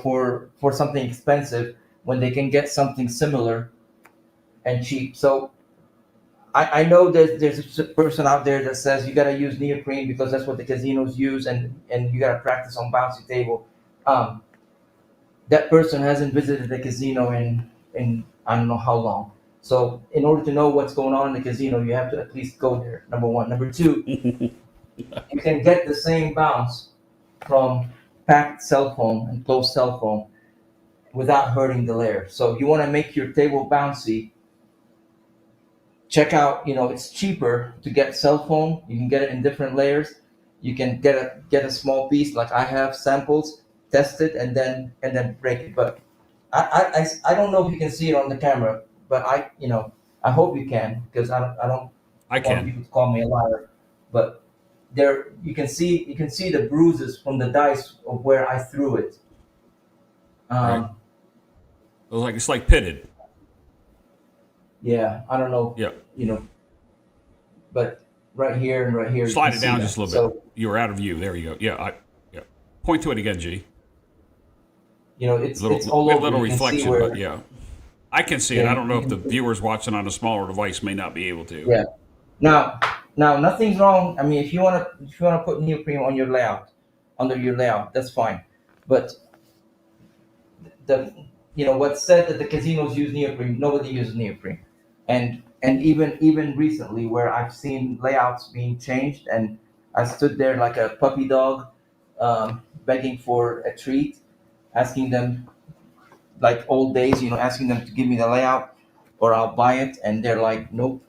for something expensive when they can get something similar and cheap. So I know that there's a person out there that says you got to use neoprene because that's what the casinos use, and you got to practice on bouncy table. That person hasn't visited the casino in I don't know how long. So in order to know what's going on in the casino, you have to at least go there. Number one. Number two, you can get the same bounce from packed cell phone and closed cell phone without hurting the layer. So if you want to make your table bouncy, check out, it's cheaper to get cell phone. You can get it in different layers. You can get a small piece like I have samples, test it, and then break it. But I don't know if you can see it on the camera, but I hope you can, because I don't I want can. people to call me a liar. But there you can see the bruises from the dice of where I threw it. Right. It's like pitted. Yeah, I don't know. Yeah. But right here and right here. you Slide can it see down that. just a little So, bit. You were out of view. There you go. Yeah. Yeah. Point to it again, G. It's Little, it's all we have over. a little You can see reflection, where. but yeah, I can see it. Yeah, I don't know you if the can see. viewers watching on a smaller device may not be able to. Yeah. Now, nothing's wrong. I mean, if you wanna put neoprene on your layout, under your layout, that's fine. But the what's said that the casinos use neoprene, nobody uses neoprene, and even recently where I've seen layouts being changed, and I stood there like a puppy dog, begging for a treat, asking them like old days, asking them to give me the layout or I'll buy it, and they're like, nope.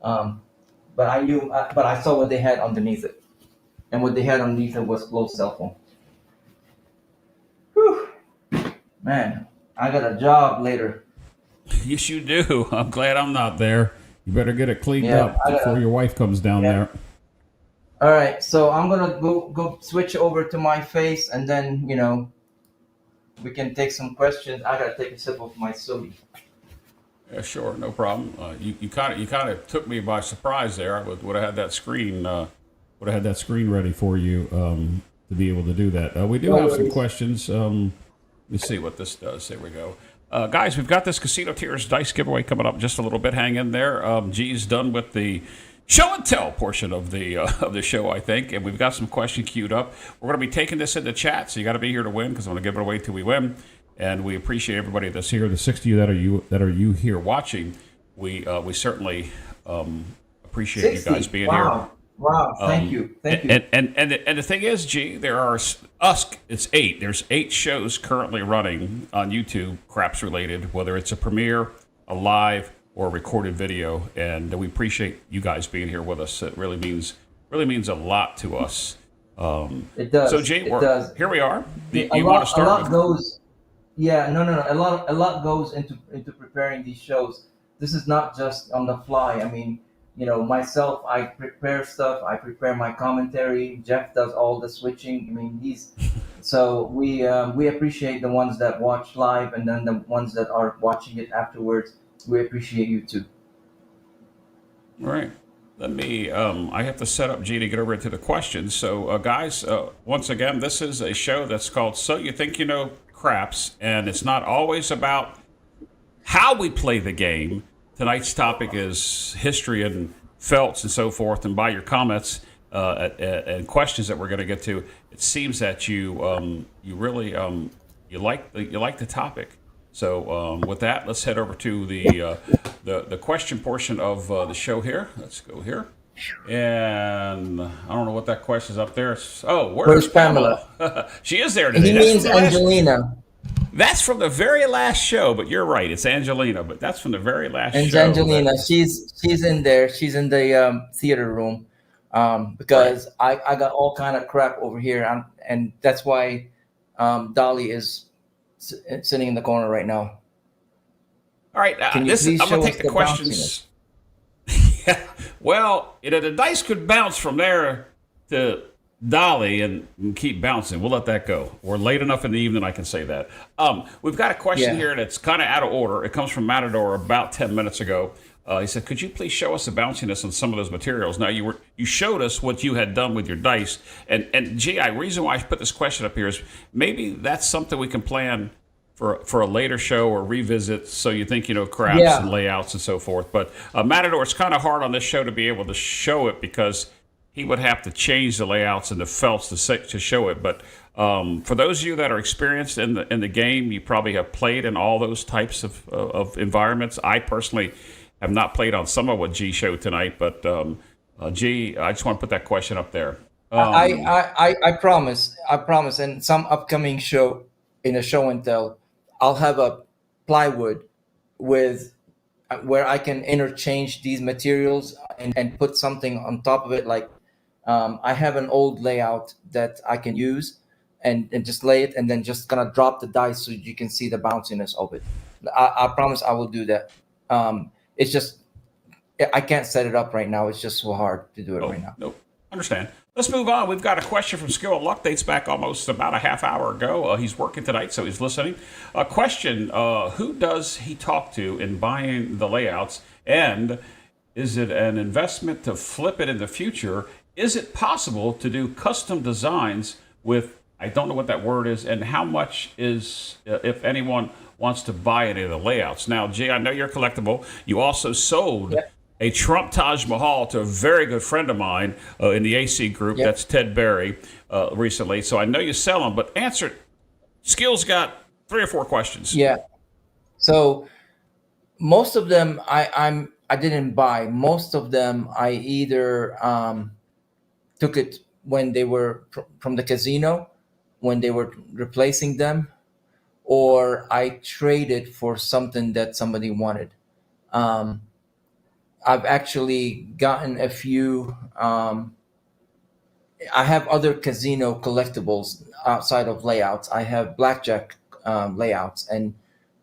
Um, but I saw what they had underneath it, and what they had underneath it was closed cell phone. Whew. Man, I got a job later. Yes, you do. I'm glad I'm not there. You better get it cleaned Yeah, up I gotta- before your wife comes down Yeah. there. All right, so I'm gonna go switch over to my face, and then we can take some questions. I gotta take a sip of my soda. Yeah, sure, no problem. You kind of took me by surprise there. I would have had that screen ready for you. to be able to do that. We do No have some worries. questions. Let me see what this does. There we go. Guys, we've got this Casino Tears dice giveaway coming up in just a little bit. Hang in there. G's done with the show and tell portion of the show, I think, and we've got some questions queued up. We're going to be taking this into chat, so you got to be here to win because I'm going to give it away till we win. And we appreciate everybody that's here. The 60 that are you here watching. We certainly appreciate 60. you guys being Wow. here. Wow. Thank you. Thank you. And the thing is, G, there are it's 8. There's 8 shows currently running on YouTube, craps related, whether it's a premiere, a live, or a recorded video. And we appreciate you guys being here with us. It really means a lot to us. It does. So, G, here we are. You A want lot, to start? a lot goes. Yeah, no. A lot goes into preparing these shows. This is not just on the fly. I mean, myself, I prepare stuff. I prepare my commentary. Jeff does all the switching. I mean, so we appreciate the ones that watch live, and then the ones that are watching it afterwards. We appreciate you too. All right. Let me, I have to set up G to get over to the questions. So, guys, once again, this is a show that's called So You Think You Know Craps, and it's not always about how we play the game. Tonight's topic is history and felts and so forth, and by your comments and questions that we're going to get to, it seems that you really you like the topic. So with that, let's head over to the question portion of the show here. Let's go here. And I don't know what that question is up there. Where's Pamela? She is there today. He means Angelina. That's from the very last show, but you're right. It's Angelina, but that's from the very last And show. Angelina, she's in there. She's in the theater room because I got all kind of crap over here, and that's why Dolly is sitting in the corner right now. All right, I'm going to take the questions. Yeah, well, the dice could bounce from there to Dolly and keep bouncing. We'll let that go. We're late enough in the evening, I can say that. We've got a question here that's kind of out of order. It comes from Matador about 10 minutes ago. He said, could you please show us the bounciness on some of those materials? Now, you showed us what you had done with your dice. And G, reason why I put this question up here is maybe that's something we can plan for a later show or revisit. So you think, craps and layouts and so forth. But Matador, it's kind of hard on this show to be able to show it because he would have to change the layouts and the felts to show it. But for those of you that are experienced in the game, you probably have played in all those types of environments. I personally have not played on some of what G showed tonight, but G, I just want to put that question up there. I promise. In some upcoming show, in a show and tell, I'll have a plywood with where I can interchange these materials and put something on top of it. Like I have an old layout that I can use and just lay it and then just gonna drop the dice so you can see the bounciness of it. I promise I will do that. It's just I can't set it up right now. It's just so hard to do it right now. Nope. Understand. Let's move on. We've got a question from Skill and Luck. Dates back almost about a half hour ago. He's working tonight, so he's listening. A question, who does he talk to in buying the layouts? And is it an investment to flip it in the future? Is it possible to do custom designs with, I don't know what that word is, and how much is, if anyone wants to buy any of the layouts? Now, Jay, I know you're collectible. You also sold a Trump Taj Mahal to a very good friend of mine in the AC group. That's Ted Berry recently. So I know you sell them, but answer. Skill's got 3 or 4 questions. Yeah. So most of them I didn't buy. Most of them I either took it when they were from the casino, when they were replacing them, or I traded for something that somebody wanted. I've actually gotten a few. I have other casino collectibles outside of layouts. I have blackjack layouts, and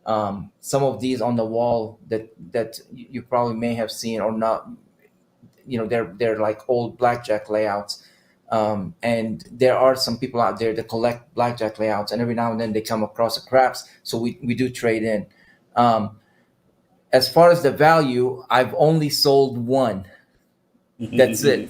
some of these on the wall that you probably may have seen or not. They're like old blackjack layouts, and there are some people out there that collect blackjack layouts, and every now and then they come across a craps, so we do trade in. As far as the value, I've only sold one. That's it.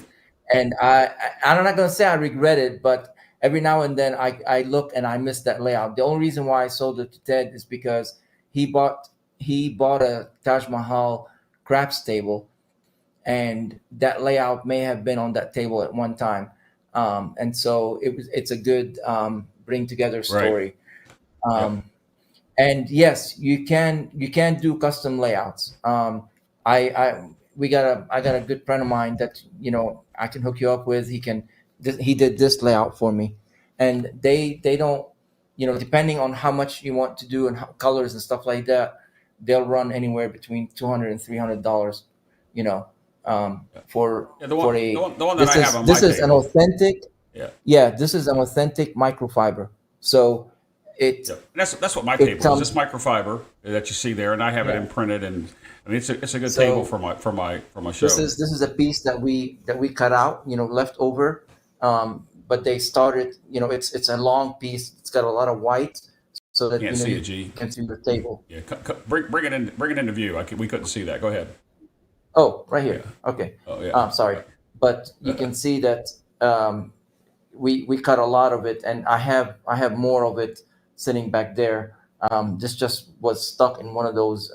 And I'm not going to say I regret it, but every now and then I look and I miss that layout. The only reason why I sold it to Ted is because he bought a Taj Mahal craps table, and that layout may have been on that table at one time, and so it's a good bring together story. Yep. And yes, you can do custom layouts. I got a good friend of mine that I can hook you up with. He did this layout for me, and they don't, depending on how much you want to do and colors and stuff like that, they'll run anywhere between $200 and $300. You know, for Yeah, the one that this I is have on this my is an table. authentic. Yeah. Yeah, this is an authentic microfiber. So it Yep. That's what my it table is. comes This microfiber that you see there, and I have it yeah. imprinted, and I mean it's a good table So for my this show. is a piece that we cut out, left over. But they started, it's a long piece. It's got a lot of white, so that Can't see it, you G. can see the table. Yeah, bring it into view. We couldn't see that. Go ahead. Oh, right Yeah. here. Okay. Oh yeah. Sorry, but you can see that we cut a lot of it, and I have more of it sitting back there. This just was stuck in one of those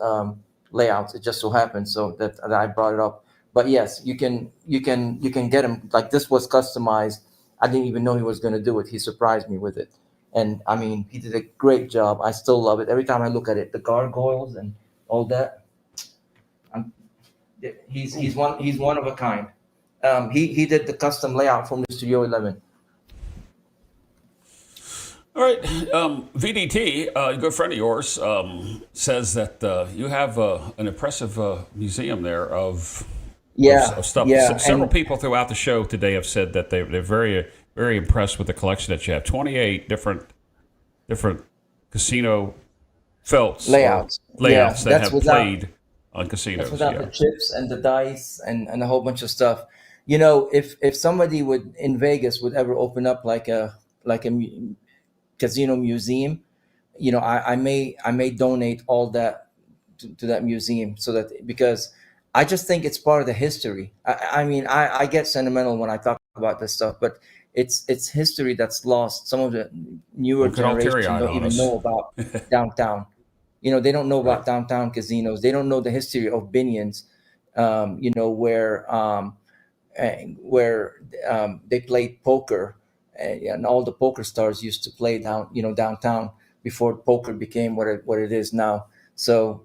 layouts. It just so happened so that I brought it up. But yes, you can get him. Like, this was customized. I didn't even know he was going to do it. He surprised me with it, and I mean, he did a great job. I still love it every time I look at it. The gargoyles and all that. I'm, he's one of a kind. He did the custom layout from the Studio 11. All right. VDT, a good friend of yours, says that you have an impressive museum there Yeah, of stuff. yeah, Several and people throughout the show today have said that they're very very impressed with the collection that you have. 28 different casino felts or layouts. Yeah, layouts that have played on that's casinos. without Yeah. the chips and the dice and a whole bunch of stuff. If somebody would in Vegas would ever open up like a casino museum, I may donate all that to that museum, so that, because I just think it's part of the history. I mean, I get sentimental when I talk about this stuff, but it's history that's lost. Some of the newer One could all teary generation eyed don't on even us. know about downtown. They don't know Right. about downtown casinos. They don't know the history of Binions, where they played poker, and all the poker stars used to play downtown before poker became what it is now. So,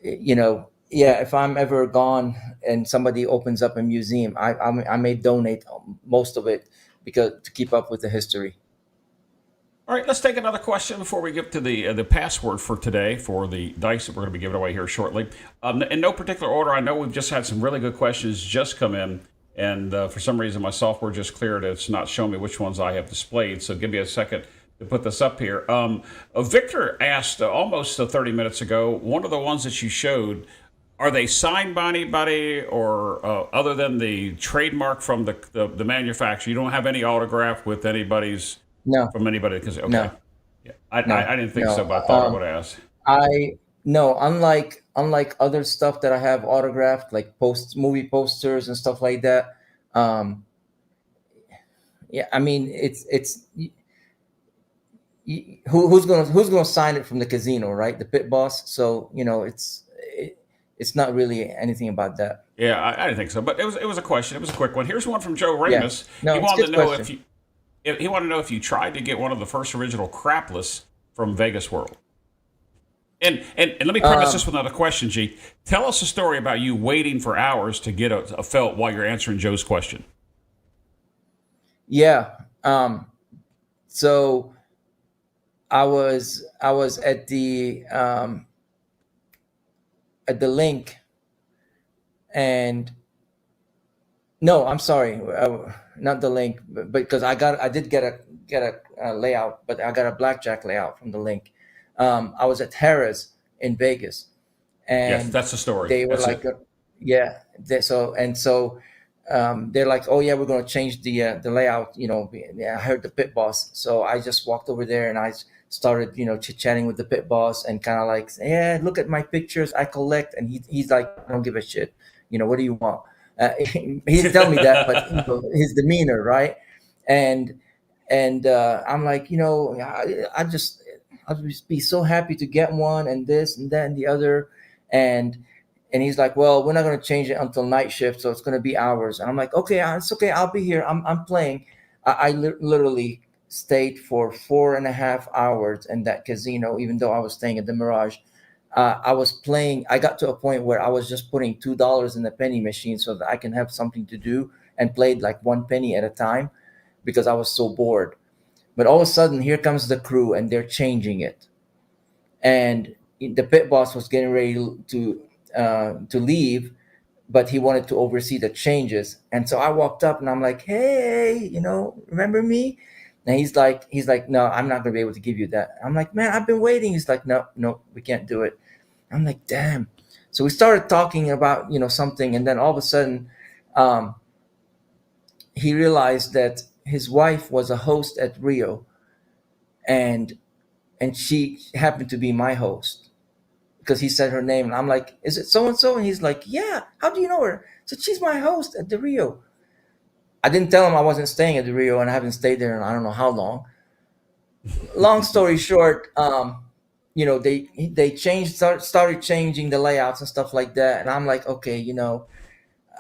yeah, if I'm ever gone and somebody opens up a museum, I may donate most of it, because to keep up with the history. All right, let's take another question before we get to the password for today for the dice that we're going to be giving away here shortly. In no particular order, I know we've just had some really good questions just come in, and for some reason my software just cleared it. It's not showing me which ones I have displayed, so give me a second to put this up here. Victor asked almost 30 minutes ago, one of the ones that you showed, are they signed by anybody, or other than the trademark from the manufacturer? You don't have any autograph with anybody's No, from anybody? Because okay, no, yeah, no, I didn't think so, no. but I thought I would ask. I no, unlike other stuff that I have autographed, like movie posters and stuff like that. Um, yeah, I mean, who's gonna sign it from the casino, right? The pit boss. So it's not really anything about that. Yeah, I didn't think so, but it was a question. It was a quick one. Here's one from Joe Yeah, Ramus. no, He it's a wanted to good know question. he wanted to know if you tried to get one of the first original crapless from Vegas World. And let me premise this with another question, G. Tell us a story about you waiting for hours to get a felt while you're answering Joe's question. Yeah. So I was at the link, and no, I'm sorry, not the link, but because I did get a layout, but I got a blackjack layout from the link. I was at Harrah's in Vegas, Yes, and that's the story. they were That's like, it. yeah, they're like, oh yeah, we're going to change the layout. I heard the pit boss, so I just walked over there and I started, chit chatting with the pit boss, and kind of like, yeah, look at my pictures, I collect, and he's like, I don't give a shit. What do you want? He didn't tell me that, but his demeanor, right? And And I'm like, I'd just be so happy to get one, and this and that and the other. And and he's like, well, we're not going to change it until night shift, so it's going to be hours. And I'm like, okay, it's okay, I'll be here. I'm playing. I literally stayed for 4.5 hours in that casino, even though I was staying at the Mirage. I was playing. I got to a point where I was just putting $2 in the penny machine so that I can have something to do, and played like one penny at a time because I was so bored. But all of a sudden, here comes the crew, and they're changing it. And the pit boss was getting ready to leave, but he wanted to oversee the changes. And so I walked up, and I'm like, "Hey, remember me?" And he's like, "No, I'm not gonna be able to give you that." I'm like, "Man, I've been waiting." He's like, "No, no, we can't do it." I'm like, "Damn." So we started talking about something, and then all of a sudden, um, he realized that his wife was a host at Rio, and she happened to be my host because he said her name, and I'm like, "Is it so and so?" And he's like, "Yeah, how do you know her?" So she's my host at the Rio. I didn't tell him I wasn't staying at the Rio, and I haven't stayed there in I don't know how long. Long story short, they started changing the layouts and stuff like that, and I'm like, okay,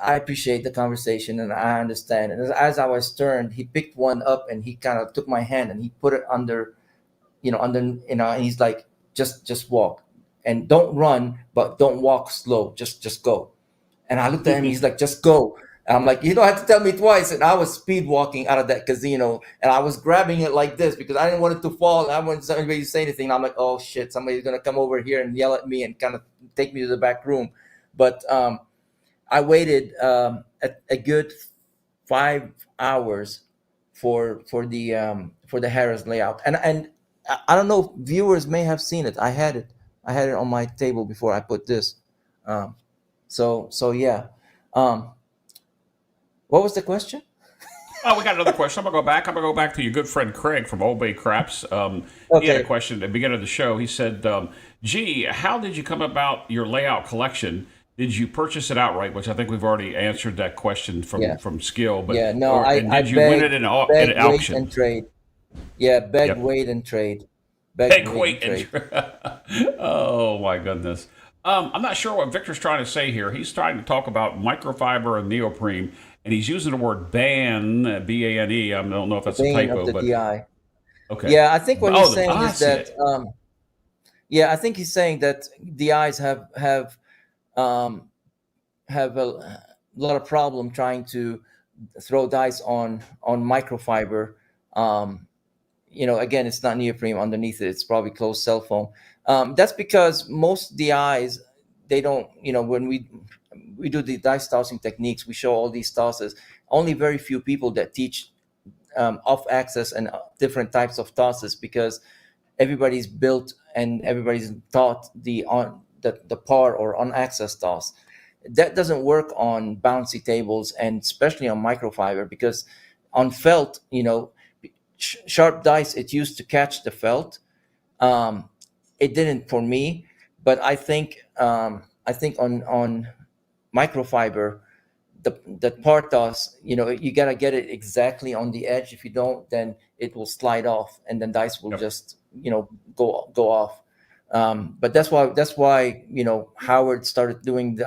I appreciate the conversation and I understand. And as I was turned, he picked one up, and he kind of took my hand, and he put it under, and he's like, just walk, and don't run, but don't walk slow. Just go. And I looked at him. He's like, just go. And I'm like, you don't have to tell me twice. And I was speed walking out of that casino, and I was grabbing it like this because I didn't want it to fall. And I didn't want anybody to say anything. And I'm like, oh shit, somebody's gonna come over here and yell at me and kind of take me to the back room. But I waited a good 5 hours for the Harris layout. And I don't know if viewers may have seen it. I had it on my table before I put this. Um, so yeah. Um, what was the question? Oh, we got another question. I'm gonna go back. I'm gonna go back to your good friend Craig from Old Bay Craps. He had a Okay. question at the beginning of the show. He said, "Gee, how did you come about your layout collection? Did you purchase it outright?" Which I think we've already answered that question Yeah. from Skill. But Yeah. No, and I did you win beg, it in beg, an wait, and auction? trade. Yeah, beg, Yep. wait, and trade. Beg, Hey, wait, and wait and trade. oh my goodness. I'm not sure what Victor's trying to say here. He's trying to talk about microfiber and neoprene, and he's using the word ban, B-A-N-E. I don't know if The that's a bane of typo, the but DI. okay. Yeah, I think what he's saying I is see that. it. Yeah, I think he's saying that DIs um, have a lot of problem trying to throw dice on microfiber. Um, Again, it's not neoprene underneath it. It's probably closed cell foam. That's because most DIs, they don't. When we do the dice tossing techniques, we show all these tosses. Only very few people that teach off axis and different types of tosses, because everybody's built and everybody's taught the par or on axis toss. That doesn't work on bouncy tables, and especially on microfiber, because on felt, sharp dice, it used to catch the felt. um, it didn't for me, but I think on microfiber, the part toss, you gotta get it exactly on the edge. If you don't, then it will slide off, and then dice will Yep. just go off. But that's why Howard started doing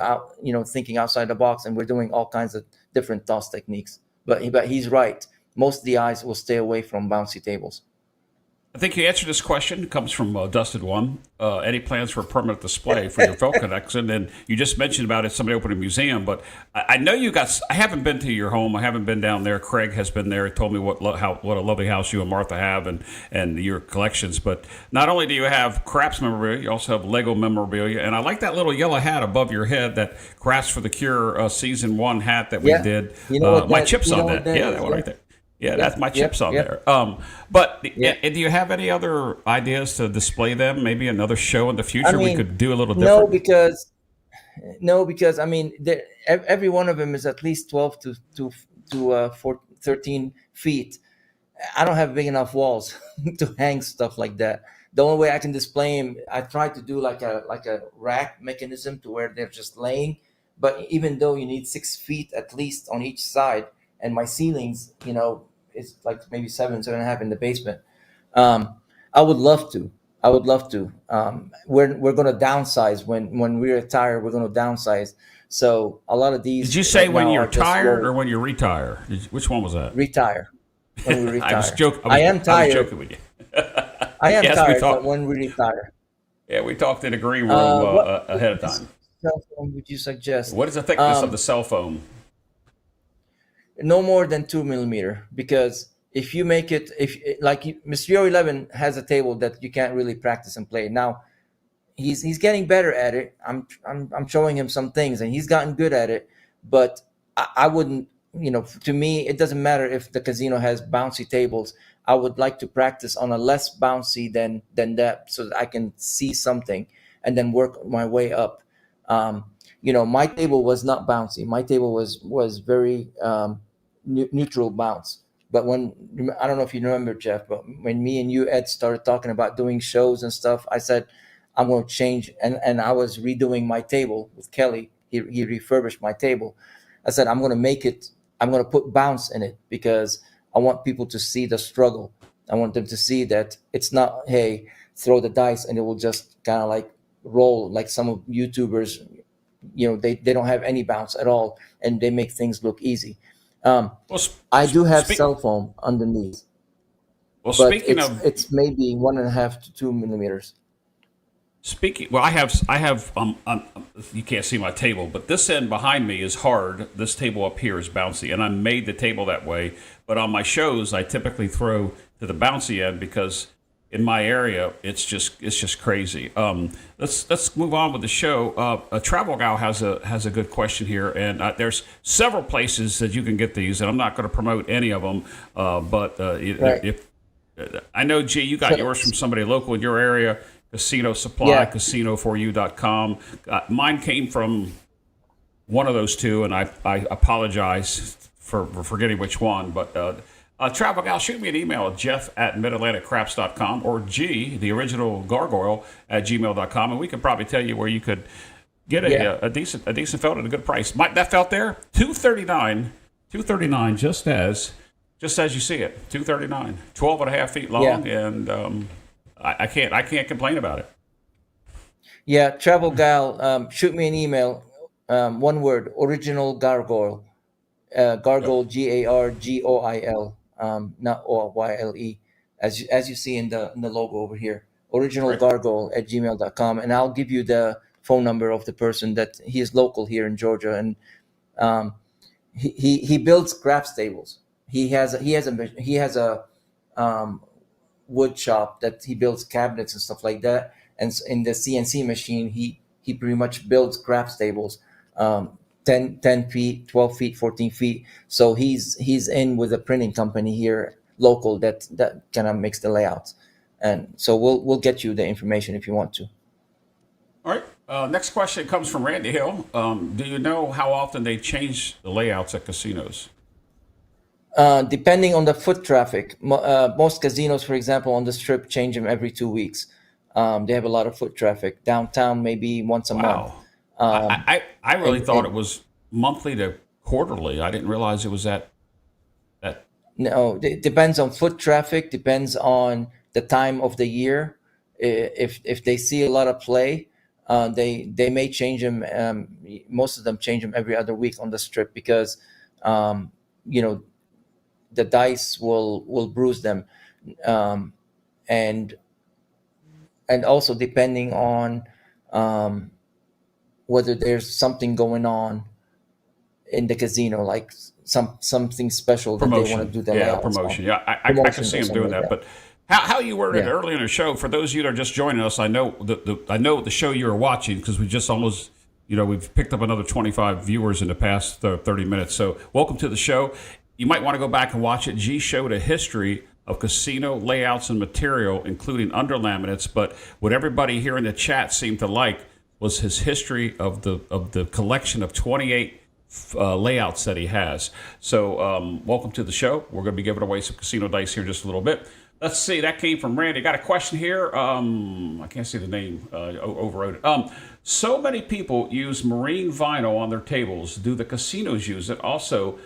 thinking outside the box, and we're doing all kinds of different toss techniques. But he's right. Most DIs will stay away from bouncy tables. I think you answered this question. It comes from Dusted One. Any plans for a permanent display for your felt connection? And you just mentioned about it. Somebody opened a museum, but I know you got. I haven't been to your home. I haven't been down there. Craig has been there. He told me what a lovely house you and Martha have, and your collections. But not only do you have Craps memorabilia, you also have Lego memorabilia, and I like that little yellow hat above your head. That Craps for the Cure season 1 hat that we Yeah, did. you know what My that chips you know on what that. that Yeah, is. that one Yeah, right there. Yeah, yeah, that's my yep, chips on yep, there. But yeah. do you have any other ideas to display them? Maybe another show in the I future we mean, could do a little no, different. because I mean, every one of them is at least 12 to 13 feet. I don't have big enough walls to hang stuff like that. The only way I can display them, I tried to do like a rack mechanism to where they're just laying. But even though you need 6 feet at least on each side, and my ceilings, it's like maybe 7.5 in the basement. I would love to. I would love to. We're going to downsize when we retire. We're going to downsize. So a lot of Did these you say right when now you're are just tired low. or when you retire? Which one was that? Retire. When we retire. I was joking. I am I was tired. joking with you. I am Yes, we tired, but talked. when we retire. Yeah, we talked in the green room What ahead of time. cell phone would you suggest? What is the thickness of the cell phone? No more than 2 millimeter, because if you make it, Mr. 11 has a table that you can't really practice and play. Now he's getting better at it. I'm showing him some things, and he's gotten good at it. But I wouldn't, to me, it doesn't matter if the casino has bouncy tables. I would like to practice on a less bouncy than that, so that I can see something and then work my way up. My table was not bouncy. My table was very neutral bounce. But I don't know if you remember, Jeff, but when me and you, Ed, started talking about doing shows and stuff, I said I'm going to change, and I was redoing my table with Kelly. He refurbished my table. I said I'm going to make it. I'm going to put bounce in it because I want people to see the struggle. I want them to see that it's not, hey, throw the dice and it will just kind of like roll like some of YouTubers. They don't have any bounce at all, and they make things look easy. Well, I do have cell phone underneath, well, but speaking of it's maybe 1.5 to 2 millimeters. Well, I have. You can't see my table, but this end behind me is hard. This table up here is bouncy, and I made the table that way. But on my shows, I typically throw to the bouncy end because in my area, it's just crazy. Let's move on with the show. A Travel Gal has a good question here, and there's several places that you can get these, and I'm not going to promote any of them. But Right. if I know, G, you got yours from somebody local in your area. Casino Supply, Yeah. casino4u.com. Mine came from one of those two, and I apologize for forgetting which one. But Travel Gal, shoot me an email at jeff@midatlanticcraps.com or G, the original Gargoyle, @gmail.com, and we could probably tell you where you could get a decent felt at a good price. That felt there, $239, just as you see it, $239, 12.5 feet long, and I can't complain about it. Yeah, Travel Gal, shoot me an email. One word, original Gargoyle. Gargoyle, Gargoil, not OYLE, as you see in the logo over here. Original Right. Gargoyle @gmail.com, and I'll give you the phone number of the person that he is local here in Georgia, and he builds craps tables. He has a wood shop that he builds cabinets and stuff like that. And in the CNC machine, he pretty much builds craps tables, 10 feet, 12 feet, 14 feet. So he's in with a printing company here local that kind of makes the layouts. And so we'll get you the information if you want to. All right. Next question comes from Randy Hill. Do you know how often they change the layouts at casinos? Depending on the foot traffic, most casinos, for example, on the Strip, change them every 2 weeks. They have a lot of foot traffic. Downtown, maybe once a month. Wow. I really thought it was monthly to quarterly. I didn't realize it was that. No, it depends on foot traffic. Depends on the time of the year. If they see a lot of play, they may change them. Most of them change them every other week on the Strip because, the dice will bruise them, and also depending on whether there's something going on in the casino, like something special that they want to do the layouts on. Promotion. Yeah, I can see them doing that. But how you worded it earlier in the show, for those of you that are just joining us, I know the show you are watching because we just almost, we've picked up another 25 viewers in the past 30 minutes. So welcome to the show. You might want to go back and watch it. G showed a history of casino layouts and material, including underlaminates. But what everybody here in the chat seemed to like was his history of the collection of 28 layouts that he has. So welcome to the show. We're going to be giving away some casino dice here in just a little bit. Let's see. That came from Randy. Got a question here. I can't see the name. Overrode it. So many people use marine vinyl on their tables. Do the casinos use it? Also,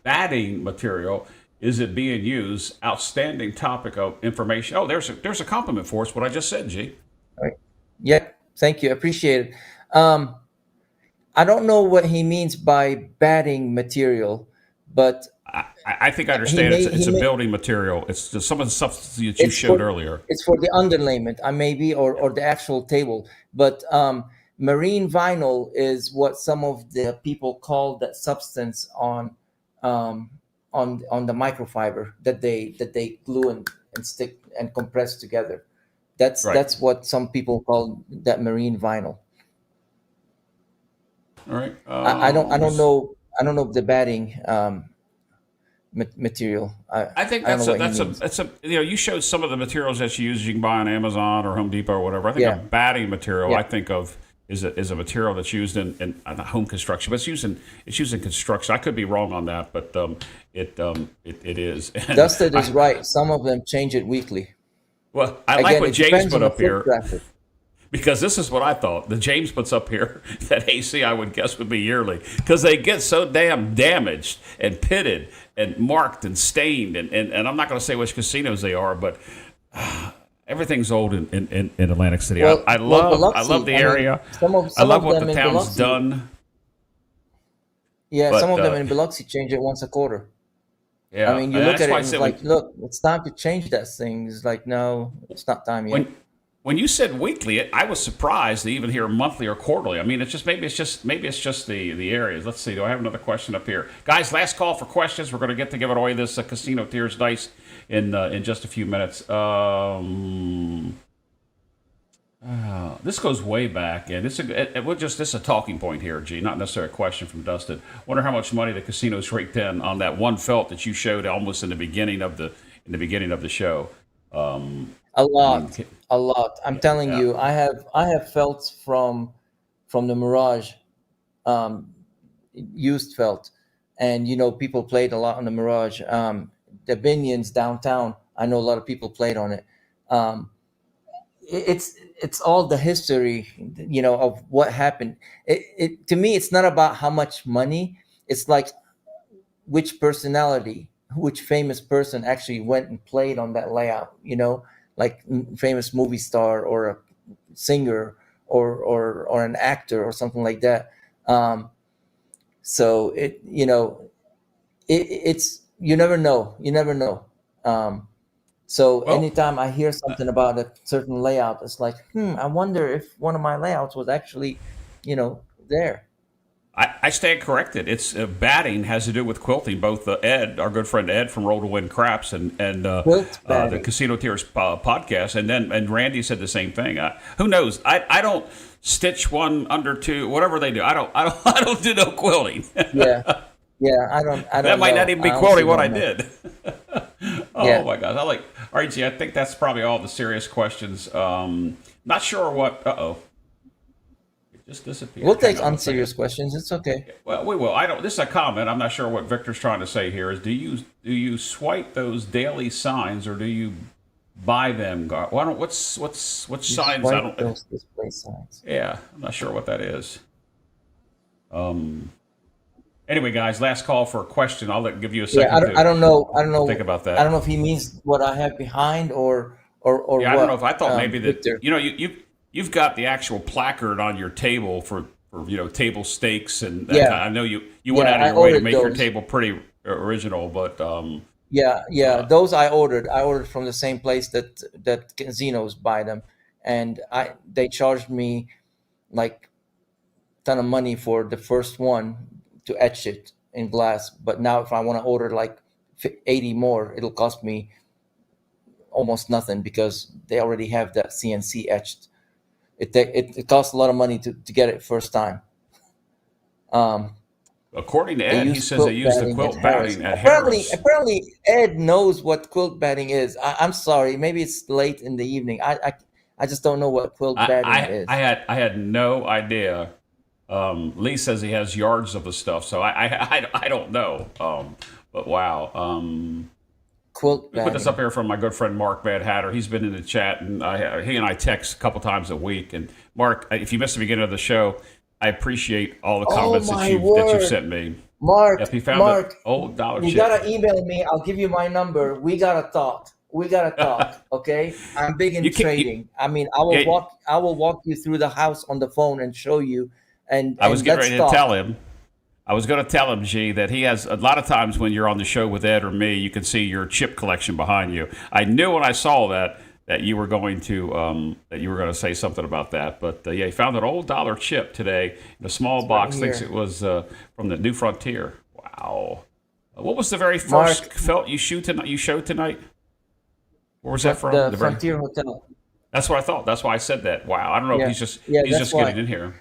batting material is it being used? Outstanding topic of information. Oh, there's a compliment for us. What I just said, G. All right. Yep. Thank you. Appreciate it. I don't know what he means by batting material, but I think I understand. It's a building material. It's just some of the stuff that you showed earlier. It's for the underlayment, maybe, or the actual table. But marine vinyl is what some of the people call that substance on the microfiber that they glue and stick and compress together. That's what some people call that marine vinyl. All right. I don't know the batting material. I think that's a you showed some of the materials that you use. You can buy on Amazon or Home Depot or whatever. I think a batting material I think of is a material that's used in home construction, but it's used in construction. I could be wrong on that, but it is. Dusted is right. Some of them change it weekly. Well, I like what James put up here. Because this is what I thought. The James puts up here that AC, I would guess, would be yearly. Because they get so damn damaged and pitted and marked and stained. And I'm not going to say which casinos they are, but everything's old in Atlantic City. Well, I love the area. I love what the town's done. Yeah, but, some of them in Biloxi change it once a quarter. Yeah, I mean, you look at it and it's like, look, it's time to change that thing. It's like, no, it's not time yet. When you said weekly, I was surprised to even hear monthly or quarterly. I mean, maybe it's just the areas. Let's see. Do I have another question up here, guys? Last call for questions. We're going to get to give away this Casino Tiers dice in just a few minutes. This goes way back, and this is a talking point here, G. Not necessarily a question from Dustin. Wonder how much money the casinos raked in on that one felt that you showed almost in the beginning of the show. A lot. I'm telling you, I have felts from the Mirage, used felt, and people played a lot on the Mirage. The Binions downtown, I know a lot of people played on it. It's all the history, of what happened. It to me, it's not about how much money. It's like which famous person actually went and played on that layout. Like famous movie star or a singer or an actor or something like that. So it's you never know. So anytime I hear something about a certain layout, it's like, I wonder if one of my layouts was actually, there. I stand corrected. It's batting has to do with quilting. Both Ed, our good friend Ed from Roll to Win Craps, and the Casino Tiers podcast, and Randy said the same thing. Who knows? I don't stitch one under two, whatever they do. I don't do no quilting. Yeah, I don't. That might not even be quilting what I did. My gosh! All right, G. I think that's probably all the serious questions. Not sure what. Just disappeared. We'll take unserious questions. It's okay. Well, we will. This is a comment. I'm not sure what Victor's trying to say here. Is do you swipe those daily signs or do you buy them? What signs? I don't. Those display signs. Yeah, I'm not sure what that is. Anyway, guys, last call for a question. I'll give you a second. I don't know. Think about that. I don't know if he means what I have behind or what. I don't know if I thought maybe that Victor. You've got the actual placard on your table for table stakes and that kind. I know you went out of your way to make your table pretty original, but those I ordered. I ordered from the same place that casinos buy them, and they charged me like a ton of money for the first one to etch it in glass. But now if I want to order like 80 more, it'll cost me almost nothing because they already have that CNC etched. It costs a lot of money to get it first time. According to Ed, he says they use the quilt batting at Harris. Apparently, Ed knows what quilt batting is. I'm sorry, maybe it's late in the evening. I just don't know what quilt batting is. I had no idea. Lee says he has yards of the stuff, so I don't know. But wow. Quilt batting. Put this up here from my good friend Mark Bad Hatter. He's been in the chat, and he and I text a couple times a week. And Mark, if you missed the beginning of the show, I appreciate all the Oh comments my that word. you've sent me. Mark, If you found Mark, an old dollar you chip. gotta email me. I'll give you my number. We gotta talk. We gotta talk. Okay. I'm big in You can't. trading. I mean, I will Yeah, walk. I will walk you through the house on the phone and show you. And I was getting let's ready to talk. tell him. I was going to tell him, G, that he has a lot of times when you're on the show with Ed or me, you can see your chip collection behind you. I knew when I saw that you were going to say something about that. But yeah, he found an old dollar chip today in a small box. right Thinks here. it was from the New Frontier. Wow. What was the very Mark, first felt you showed tonight? Where was that from? the The very. Frontier Hotel. That's what I thought. That's why I said that. Wow. I don't know if Yeah, yeah, he's that's just why. getting in here.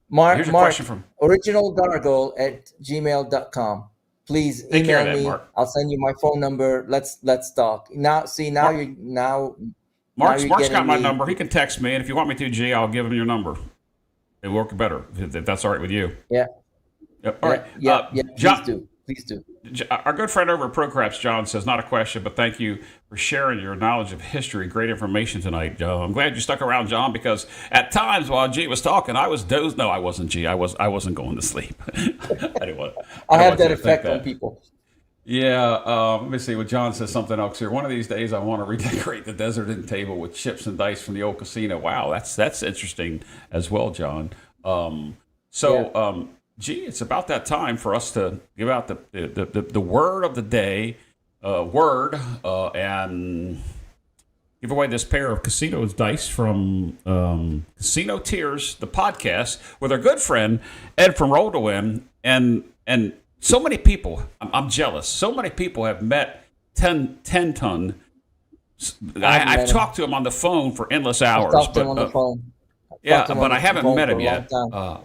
Mark, Here's a question Mark, from. originalgargoyle@gmail.com. Please Take care of email that, me. Mark. I'll send you my phone number. Let's talk. Now, see, Mark. now Mark's you're got getting my me. number. He can text me, and if you want me to, G, I'll give him your number. It'll work better if that's all right with you. Yeah, Yep. All right. yeah. John, Please do. our good friend over at ProCraps, John, says, not a question, but thank you for sharing your knowledge of history. Great information tonight. I'm glad you stuck around, John, because at times while G was talking, I was dozed. No, I wasn't, G. I wasn't going to sleep. I didn't want. I have want that you to think effect on that. people. Yeah, let me see. What John says something else here. One of these days, I want to redecorate the desert end table with chips and dice from the old casino. Wow, that's interesting as well, John. Gee, it's about that time for us to give out the word of the day, and give away this pair of casino dice from Casino Tears, the podcast, with our good friend Ed from Roll to Win, and so many people. I'm jealous. So many people have met 10 ton. I've talked to him on the phone for endless hours. Talked to him on the phone. Yeah, but I haven't met him yet. Yeah.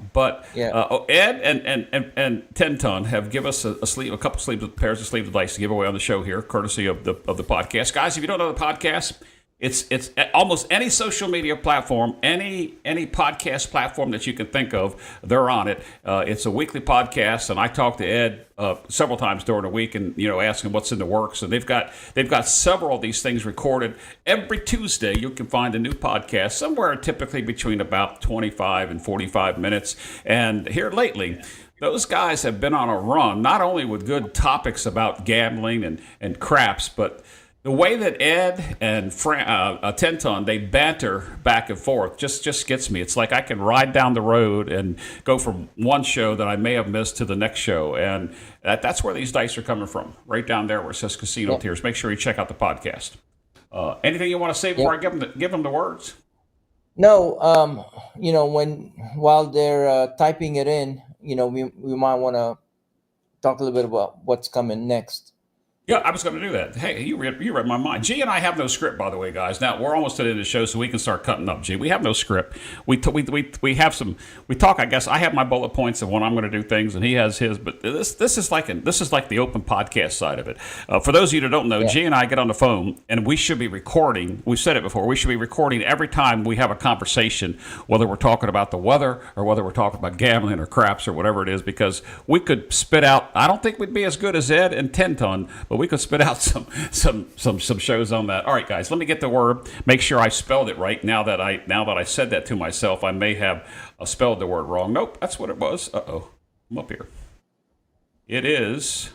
Ed and 10 Ton have give us a couple pairs of sleeves of dice to give away on the show here, courtesy of the podcast. Guys, if you don't know the podcast, it's almost any social media platform, any podcast platform that you can think of, they're on it. It's a weekly podcast, and I talk to Ed several times during the week, and ask him what's in the works. And they've got several of these things recorded every Tuesday. You can find a new podcast somewhere typically between about 25 and 45 minutes. And here lately, those guys have been on a run, not only with good topics about gambling and craps, but the way that Ed and Tenton, they banter back and forth just gets me. It's like I can ride down the road and go from one show that I may have missed to the next show. And that's where these dice are coming from, right down there where it says Casino Tears. Make sure you check out the podcast. Anything you want to say before I give them the words? No, while they're typing it in, we might want to talk a little bit about what's coming next. Yeah, I was going to do that. Hey, you read my mind. G and I have no script, by the way, guys. Now we're almost to the end of the show, so we can start cutting up. G, we have no script. We have some. We talk. I guess I have my bullet points of when I'm going to do things, and he has his. But this is like the open podcast side of it. For those of you that don't know, G and I get on the phone, and we should be recording. We've said it before. We should be recording every time we have a conversation, whether we're talking about the weather or whether we're talking about gambling or craps or whatever it is, because we could spit out. I don't think we'd be as good as Ed and 10 Ton, but we could spit out some shows on that. All right, guys, let me get the word. Make sure I spelled it right. Now that I said that to myself, I may have spelled the word wrong. Nope, that's what it was. I'm up here. It is.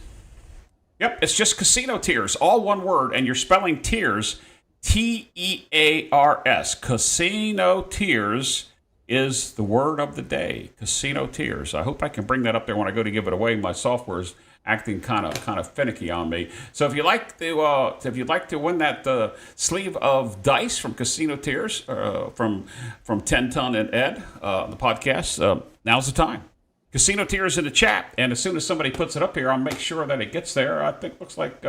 Yep, it's just Casino Tears, all one word, and you're spelling tears, Tears. Casino Tears is the word of the day. Casino Tears. I hope I can bring that up there when I go to give it away. My software's acting kind of finicky on me. So if you'd like to win that sleeve of dice from Casino Tears from 10 Ton and Ed, the podcast, now's the time. Casino Tears in the chat, and as soon as somebody puts it up here, I'll make sure that it gets there. I think looks like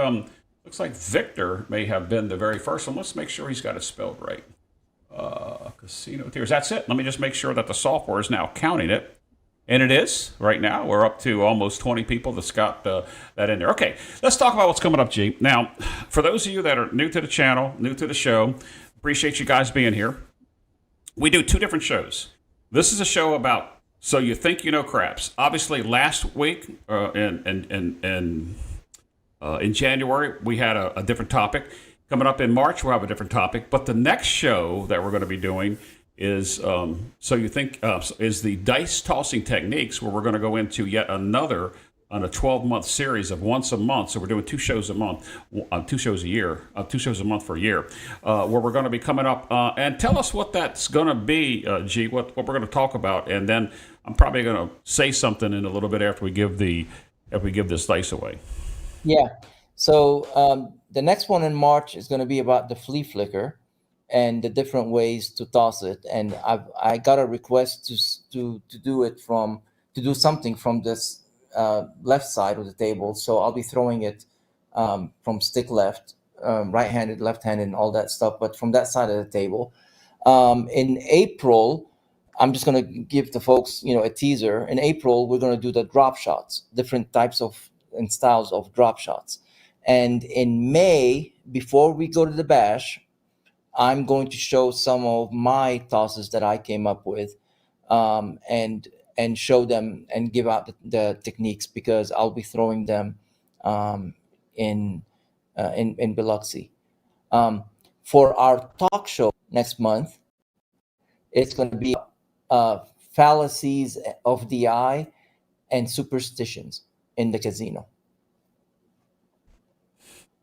Victor may have been the very first one. Let's make sure he's got it spelled right. Casino Tears. That's it. Let me just make sure that the software is now counting it. And it is. Right now, we're up to almost 20 people that's got that in there. Okay, let's talk about what's coming up, G. Now, for those of you that are new to the channel, new to the show, appreciate you guys being here. We do two different shows. This is a show about So You Think You Know Craps. Obviously, last week in January, we had a different topic. Coming up in March, we'll have a different topic. But the next show that we're going to be doing is so you think is the dice tossing techniques, where we're going to go into yet another on a 12-month series of once a month. So we're doing 2 shows a month, 2 shows a year, 2 shows a month for a year, where we're going to be coming up. And tell us what that's going to be, G, what we're going to talk about. And then I'm probably going to say something in a little bit after we give this dice away. Yeah. So the next one in March is going to be about the flea flicker and the different ways to toss it. And I got a request to do something from this left side of the table. So I'll be throwing it from stick left, right-handed, left-handed, and all that stuff, but from that side of the table. In April, I'm just going to give the folks, a teaser. In April, we're going to do the drop shots, different types of and styles of drop shots. And in May, before we go to the bash, I'm going to show some of my tosses that I came up with, and show them and give out the techniques, because I'll be throwing them in Biloxi. For our talk show next month, it's going to be fallacies of the eye and superstitions in the casino.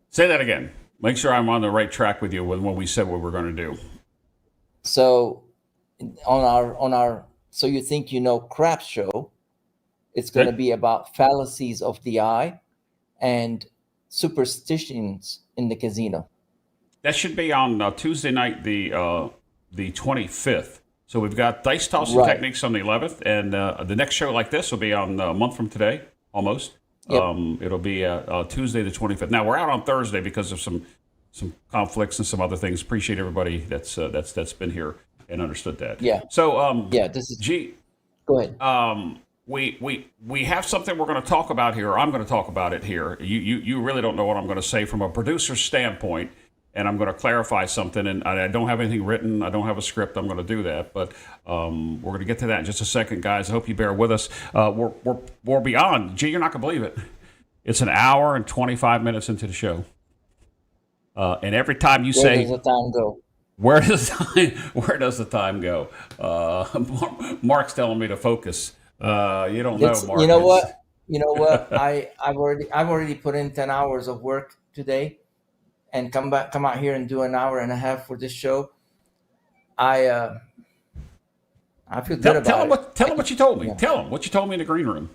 Say that again. Make sure I'm on the right track with you when we said what we're going to do. So on our So You Think You Know CRAPS show, it's going to be about fallacies of the eye and superstitions in the casino. That should be on Tuesday night, the 25th. So we've got dice tossing techniques on the 11th, and the next show like this will be on a month from today, almost. Yep. It'll be Tuesday the 25th. Now we're out on Thursday because of some conflicts and some other things. Appreciate everybody that's been here and understood that. Yeah. So this is G. Go ahead. We have something we're going to talk about here. Or I'm going to talk about it here. You really don't know what I'm going to say from a producer's standpoint. And I'm going to clarify something, and I don't have anything written. I don't have a script. I'm going to do that, but we're going to get to that in just a second, guys. I hope you bear with us. We're beyond. Gee, you're not going to believe it. It's an hour and 25 minutes into the show, and every time you say, "Where does the time go?" Where does the time go? Mark's telling me to focus. You don't know, Mark. You know what? I've already put in 10 hours of work today, and come out here and do an hour and a half for this show. I feel good about it. Tell him what you told me. Yeah. Tell him what you told me in the green room.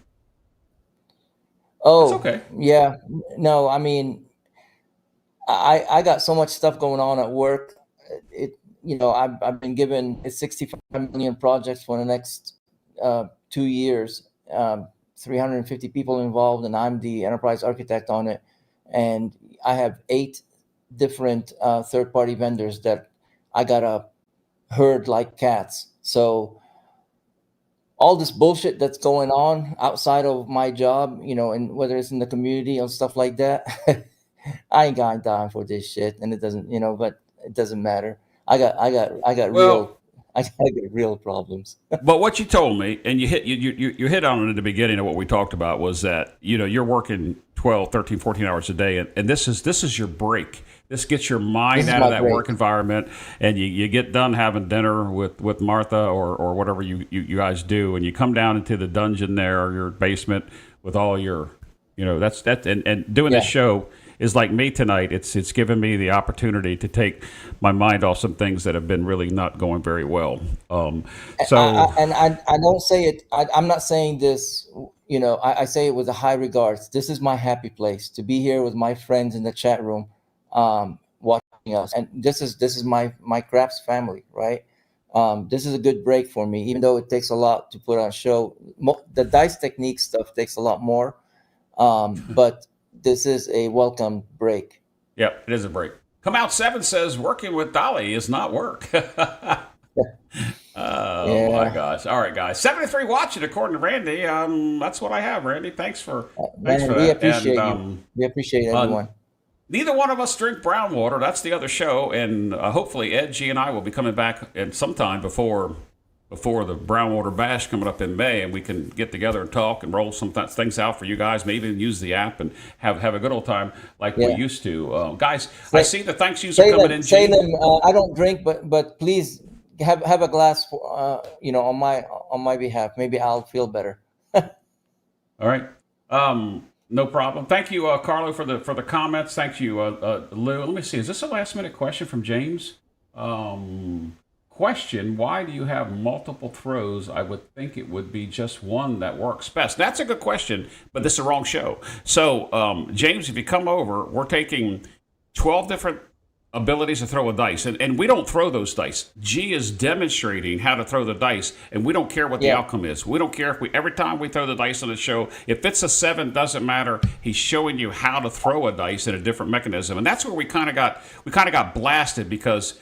Oh, it's okay. Yeah. No, I mean, I got so much stuff going on at work. I've been given 65 million projects for the next 2 years, 350 people involved, and I'm the enterprise architect on it. And I have 8 different third-party vendors that I gotta herd like cats. So all this bullshit that's going on outside of my job, and whether it's in the community or stuff like that, I ain't got time for this shit, and it doesn't, but it doesn't matter. I got real problems. But what you told me, and you hit on it at the beginning of what we talked about, was that you're working 12, 13, 14 hours a day, and this is your break. This gets your mind out of that work environment, and you get done having dinner with Martha or whatever you guys do, and you come down into the dungeon there, or your basement, with all your, and doing this show is like me tonight. It's given me the opportunity to take my mind off some things that have been really not going very well. I don't say it. I'm not saying this. I say it with a high regards. This is my happy place to be here with my friends in the chat room, watching us, and this is my CRAPS family, right? This is a good break for me, even though it takes a lot to put on a show. The dice technique stuff takes a lot more, but this is a welcome break. Yep, it is a break. Come Out 7 says working with Dolly is not work. Oh my gosh. All right, guys. 73 watching according to Randy. That's what I have, Randy. Thanks for that. We appreciate you. We appreciate everyone. Neither one of us drink brown water. That's the other show. And hopefully Ed, G, and I will be coming back at sometime before the Brown Water Bash coming up in May, and we can get together and talk and roll some things out for you guys, maybe even use the app and have a good old time like we used to. Guys, I see the thank yous are coming in. Say them. I don't drink, but please have a glass for on my behalf. Maybe I'll feel better. All right. No problem. Thank you, Carlo, for the comments. Thank you, Lou. Let me see. Is this a last minute question from James? Question: why do you have multiple throws? I would think it would be just one that works best. That's a good question, but this is the wrong show. So, James, if you come over, we're taking 12 different abilities to throw a dice, and we don't throw those dice. G is demonstrating how to throw the dice, and we don't care what the outcome is. We don't care if every time we throw the dice on the show, if it's a 7, doesn't matter. He's showing you how to throw a dice in a different mechanism, and that's where we kind of got blasted because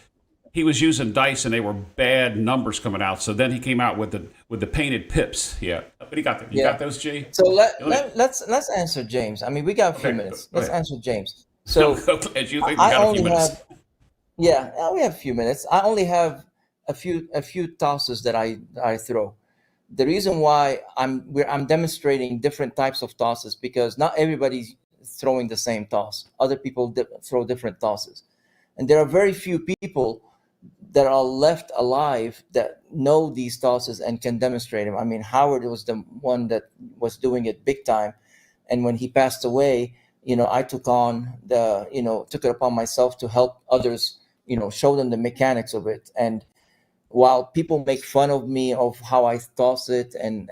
he was using dice and they were bad numbers coming out. So then he came out with the painted pips. Yeah, but he got them. You got those, G? So let's answer James. I mean, we got a few minutes. Let's answer James. So as you think we got a few minutes. We have a few minutes. I only have a few tosses that I throw. The reason why I'm demonstrating different types of tosses because not everybody's throwing the same toss. Other people throw different tosses, and there are very few people that are left alive that know these tosses and can demonstrate them. I mean, Howard was the one that was doing it big time, and when he passed away, I took it upon myself to help others, show them the mechanics of it. And while people make fun of me of how I toss it and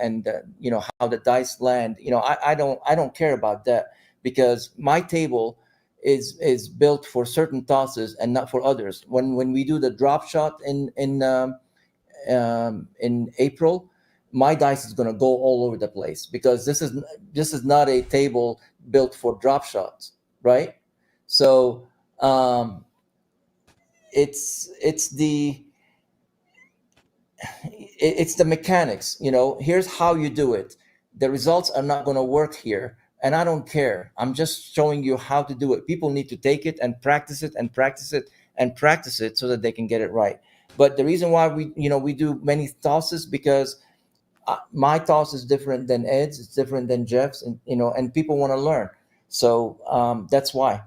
how the dice land, I don't care about that because my table is built for certain tosses and not for others. When we do the drop shot in April, my dice is going to go all over the place because this is not a table built for drop shots, right? So it's the mechanics. Here's how you do it. The results are not going to work here, and I don't care. I'm just showing you how to do it. People need to take it and practice it and practice it and practice it so that they can get it right. But the reason why we do many tosses because my toss is different than Ed's, it's different than Jeff's, and people want to learn. So that's why.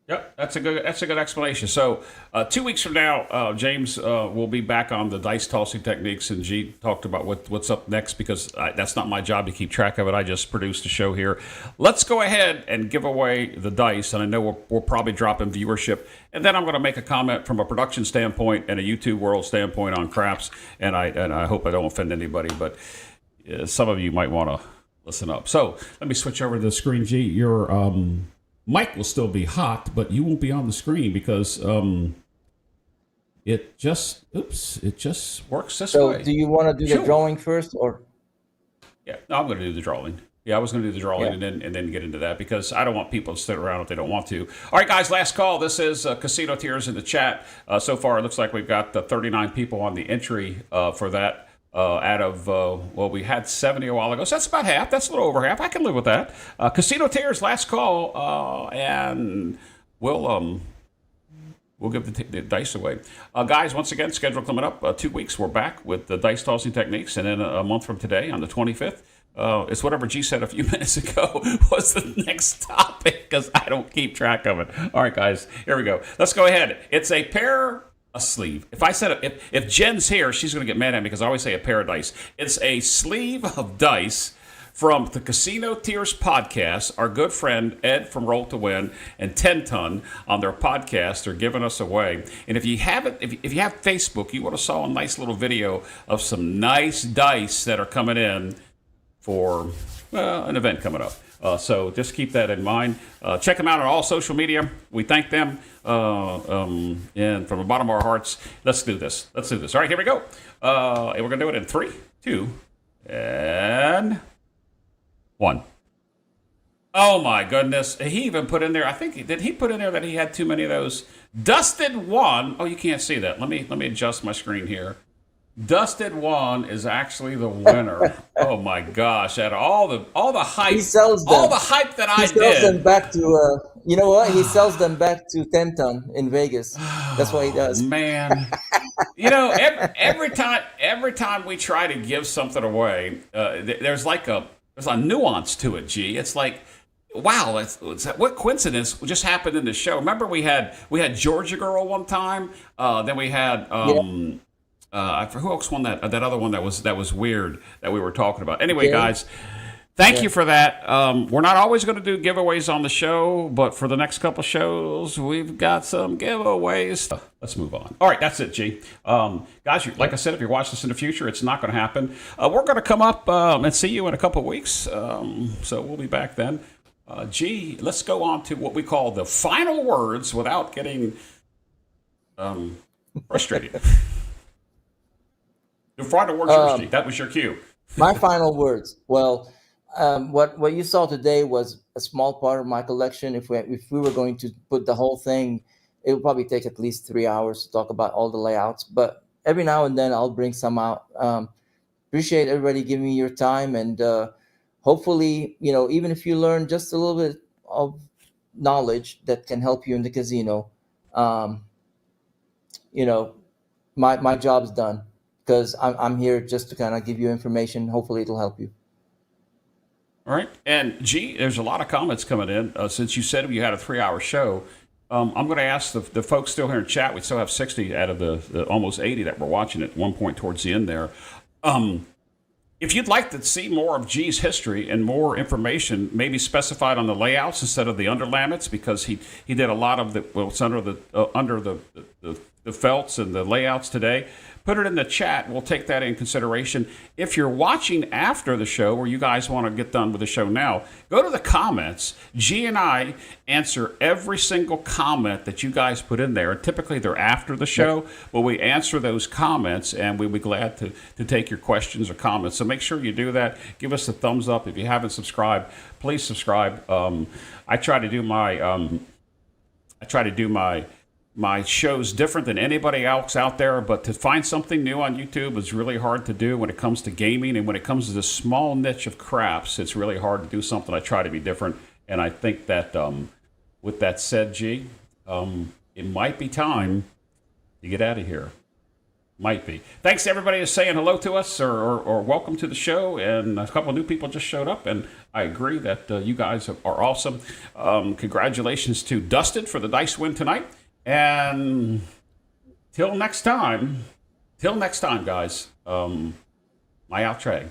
Yep, that's a good explanation. So 2 weeks from now, James will be back on the dice tossing techniques, and G talked about what's up next because that's not my job to keep track of it. I just produced a show here. Let's go ahead and give away the dice, and I know we're probably dropping viewership, and then I'm going to make a comment from a production standpoint and a YouTube world standpoint on craps, and I hope I don't offend anybody, but some of you might want to listen up. So let me switch over to the screen, G. Your mic will still be hot, but you won't be on the screen because it just works this way. So do you want to do the drawing first or? Yeah, no, I'm going to do the drawing. Yeah, I was going to do the drawing and then get into that because I don't want people to sit around if they don't want to. All right, guys, last call. This is Casino Tears in the chat. So far, it looks like we've got 39 people on the entry for that. Out of, we had 70 a while ago, so that's about half. That's a little over half. I can live with that. Casino Tears, last call, and we'll give the dice away. Guys, once again, schedule coming up 2 weeks. We're back with the dice tossing techniques, and then a month from today, on the 25th, it's whatever G said a few minutes ago was the next topic, because I don't keep track of it. All right, guys, here we go. Let's go ahead. It's a sleeve. If I said if Jen's here, she's going to get mad at me because I always say a pair of dice. It's a sleeve of dice from the Casino Tears podcast. Our good friend Ed from Roll to Win and 10 Ton on their podcast are giving us away. And if you haven't, if you have Facebook, you would have saw a nice little video of some nice dice that are coming in for an event coming up. So just keep that in mind. Check them out on all social media. We thank them. And from the bottom of our hearts, let's do this. All right, here we go. And we're going to do it in 3, 2, and 1. Oh, my goodness. He even put in there, did he put in there that he had too many of those? Dusted 1. Oh, you can't see that. Let me adjust my screen here. Dusted 1 is actually the winner. Oh my gosh! Out of all the hype, he sells them. All the hype that I did. He sells them back to you know what? He sells them back to 10 Ton in Vegas. That's what he does. Man, every time we try to give something away, there's a nuance to it. G, it's like wow, what coincidence just happened in the show? Remember we had Georgia Girl one time. Then we had who else won that other one that was weird that we were talking about. Anyway, guys, thank you for that. We're not always going to do giveaways on the show, but for the next couple shows, we've got some giveaways. Let's move on. All right, that's it, G. Guys, like I said, if you're watching this in the future, it's not going to happen. We're going to come up and see you in a couple of weeks, so we'll be back then. G, let's go on to what we call the final words without getting frustrated. The final words, yours, G. That was your cue. My final words. Well, what you saw today was a small part of my collection. If we were going to put the whole thing, it would probably take at least 3 hours to talk about all the layouts. But every now and then I'll bring some out. Appreciate everybody giving me your time, and hopefully, even if you learn just a little bit of knowledge that can help you in the casino, my job's done, because I'm here just to kind of give you information. Hopefully it'll help you. All right. And G, there's a lot of comments coming in. Since you said you had a 3-hour show, I'm going to ask the folks still here in chat. We still have 60 out of the almost 80 that were watching at one point towards the end there. If you'd like to see more of G's history and more information, maybe specified on the layouts instead of the underlaminates, because he did a lot of it's under the felts and the layouts today. Put it in the chat. We'll take that in consideration. If you're watching after the show, or you guys want to get done with the show now, go to the comments. G and I answer every single comment that you guys put in there. And typically they're after the show, but we answer those comments, and we'll be glad to take your questions or comments. So make sure you do that. Give us a thumbs up. If you haven't subscribed, please subscribe. I try to do my show's different than anybody else out there, but to find something new on YouTube is really hard to do when it comes to gaming, and when it comes to this small niche of craps, it's really hard to do something. I try to be different, and I think that with that said, G, it might be time to get out of here. Might be. Thanks to everybody who's saying hello to us or welcome to the show, and a couple of new people just showed up, and I agree that you guys are awesome. Congratulations to Dustin for the dice win tonight. And till next time, guys, my outtray.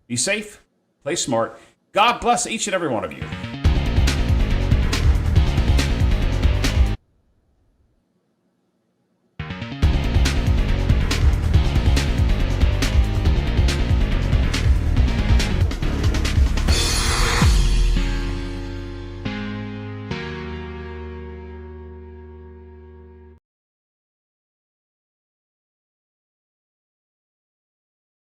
Be safe, play smart. God bless each and every one of you.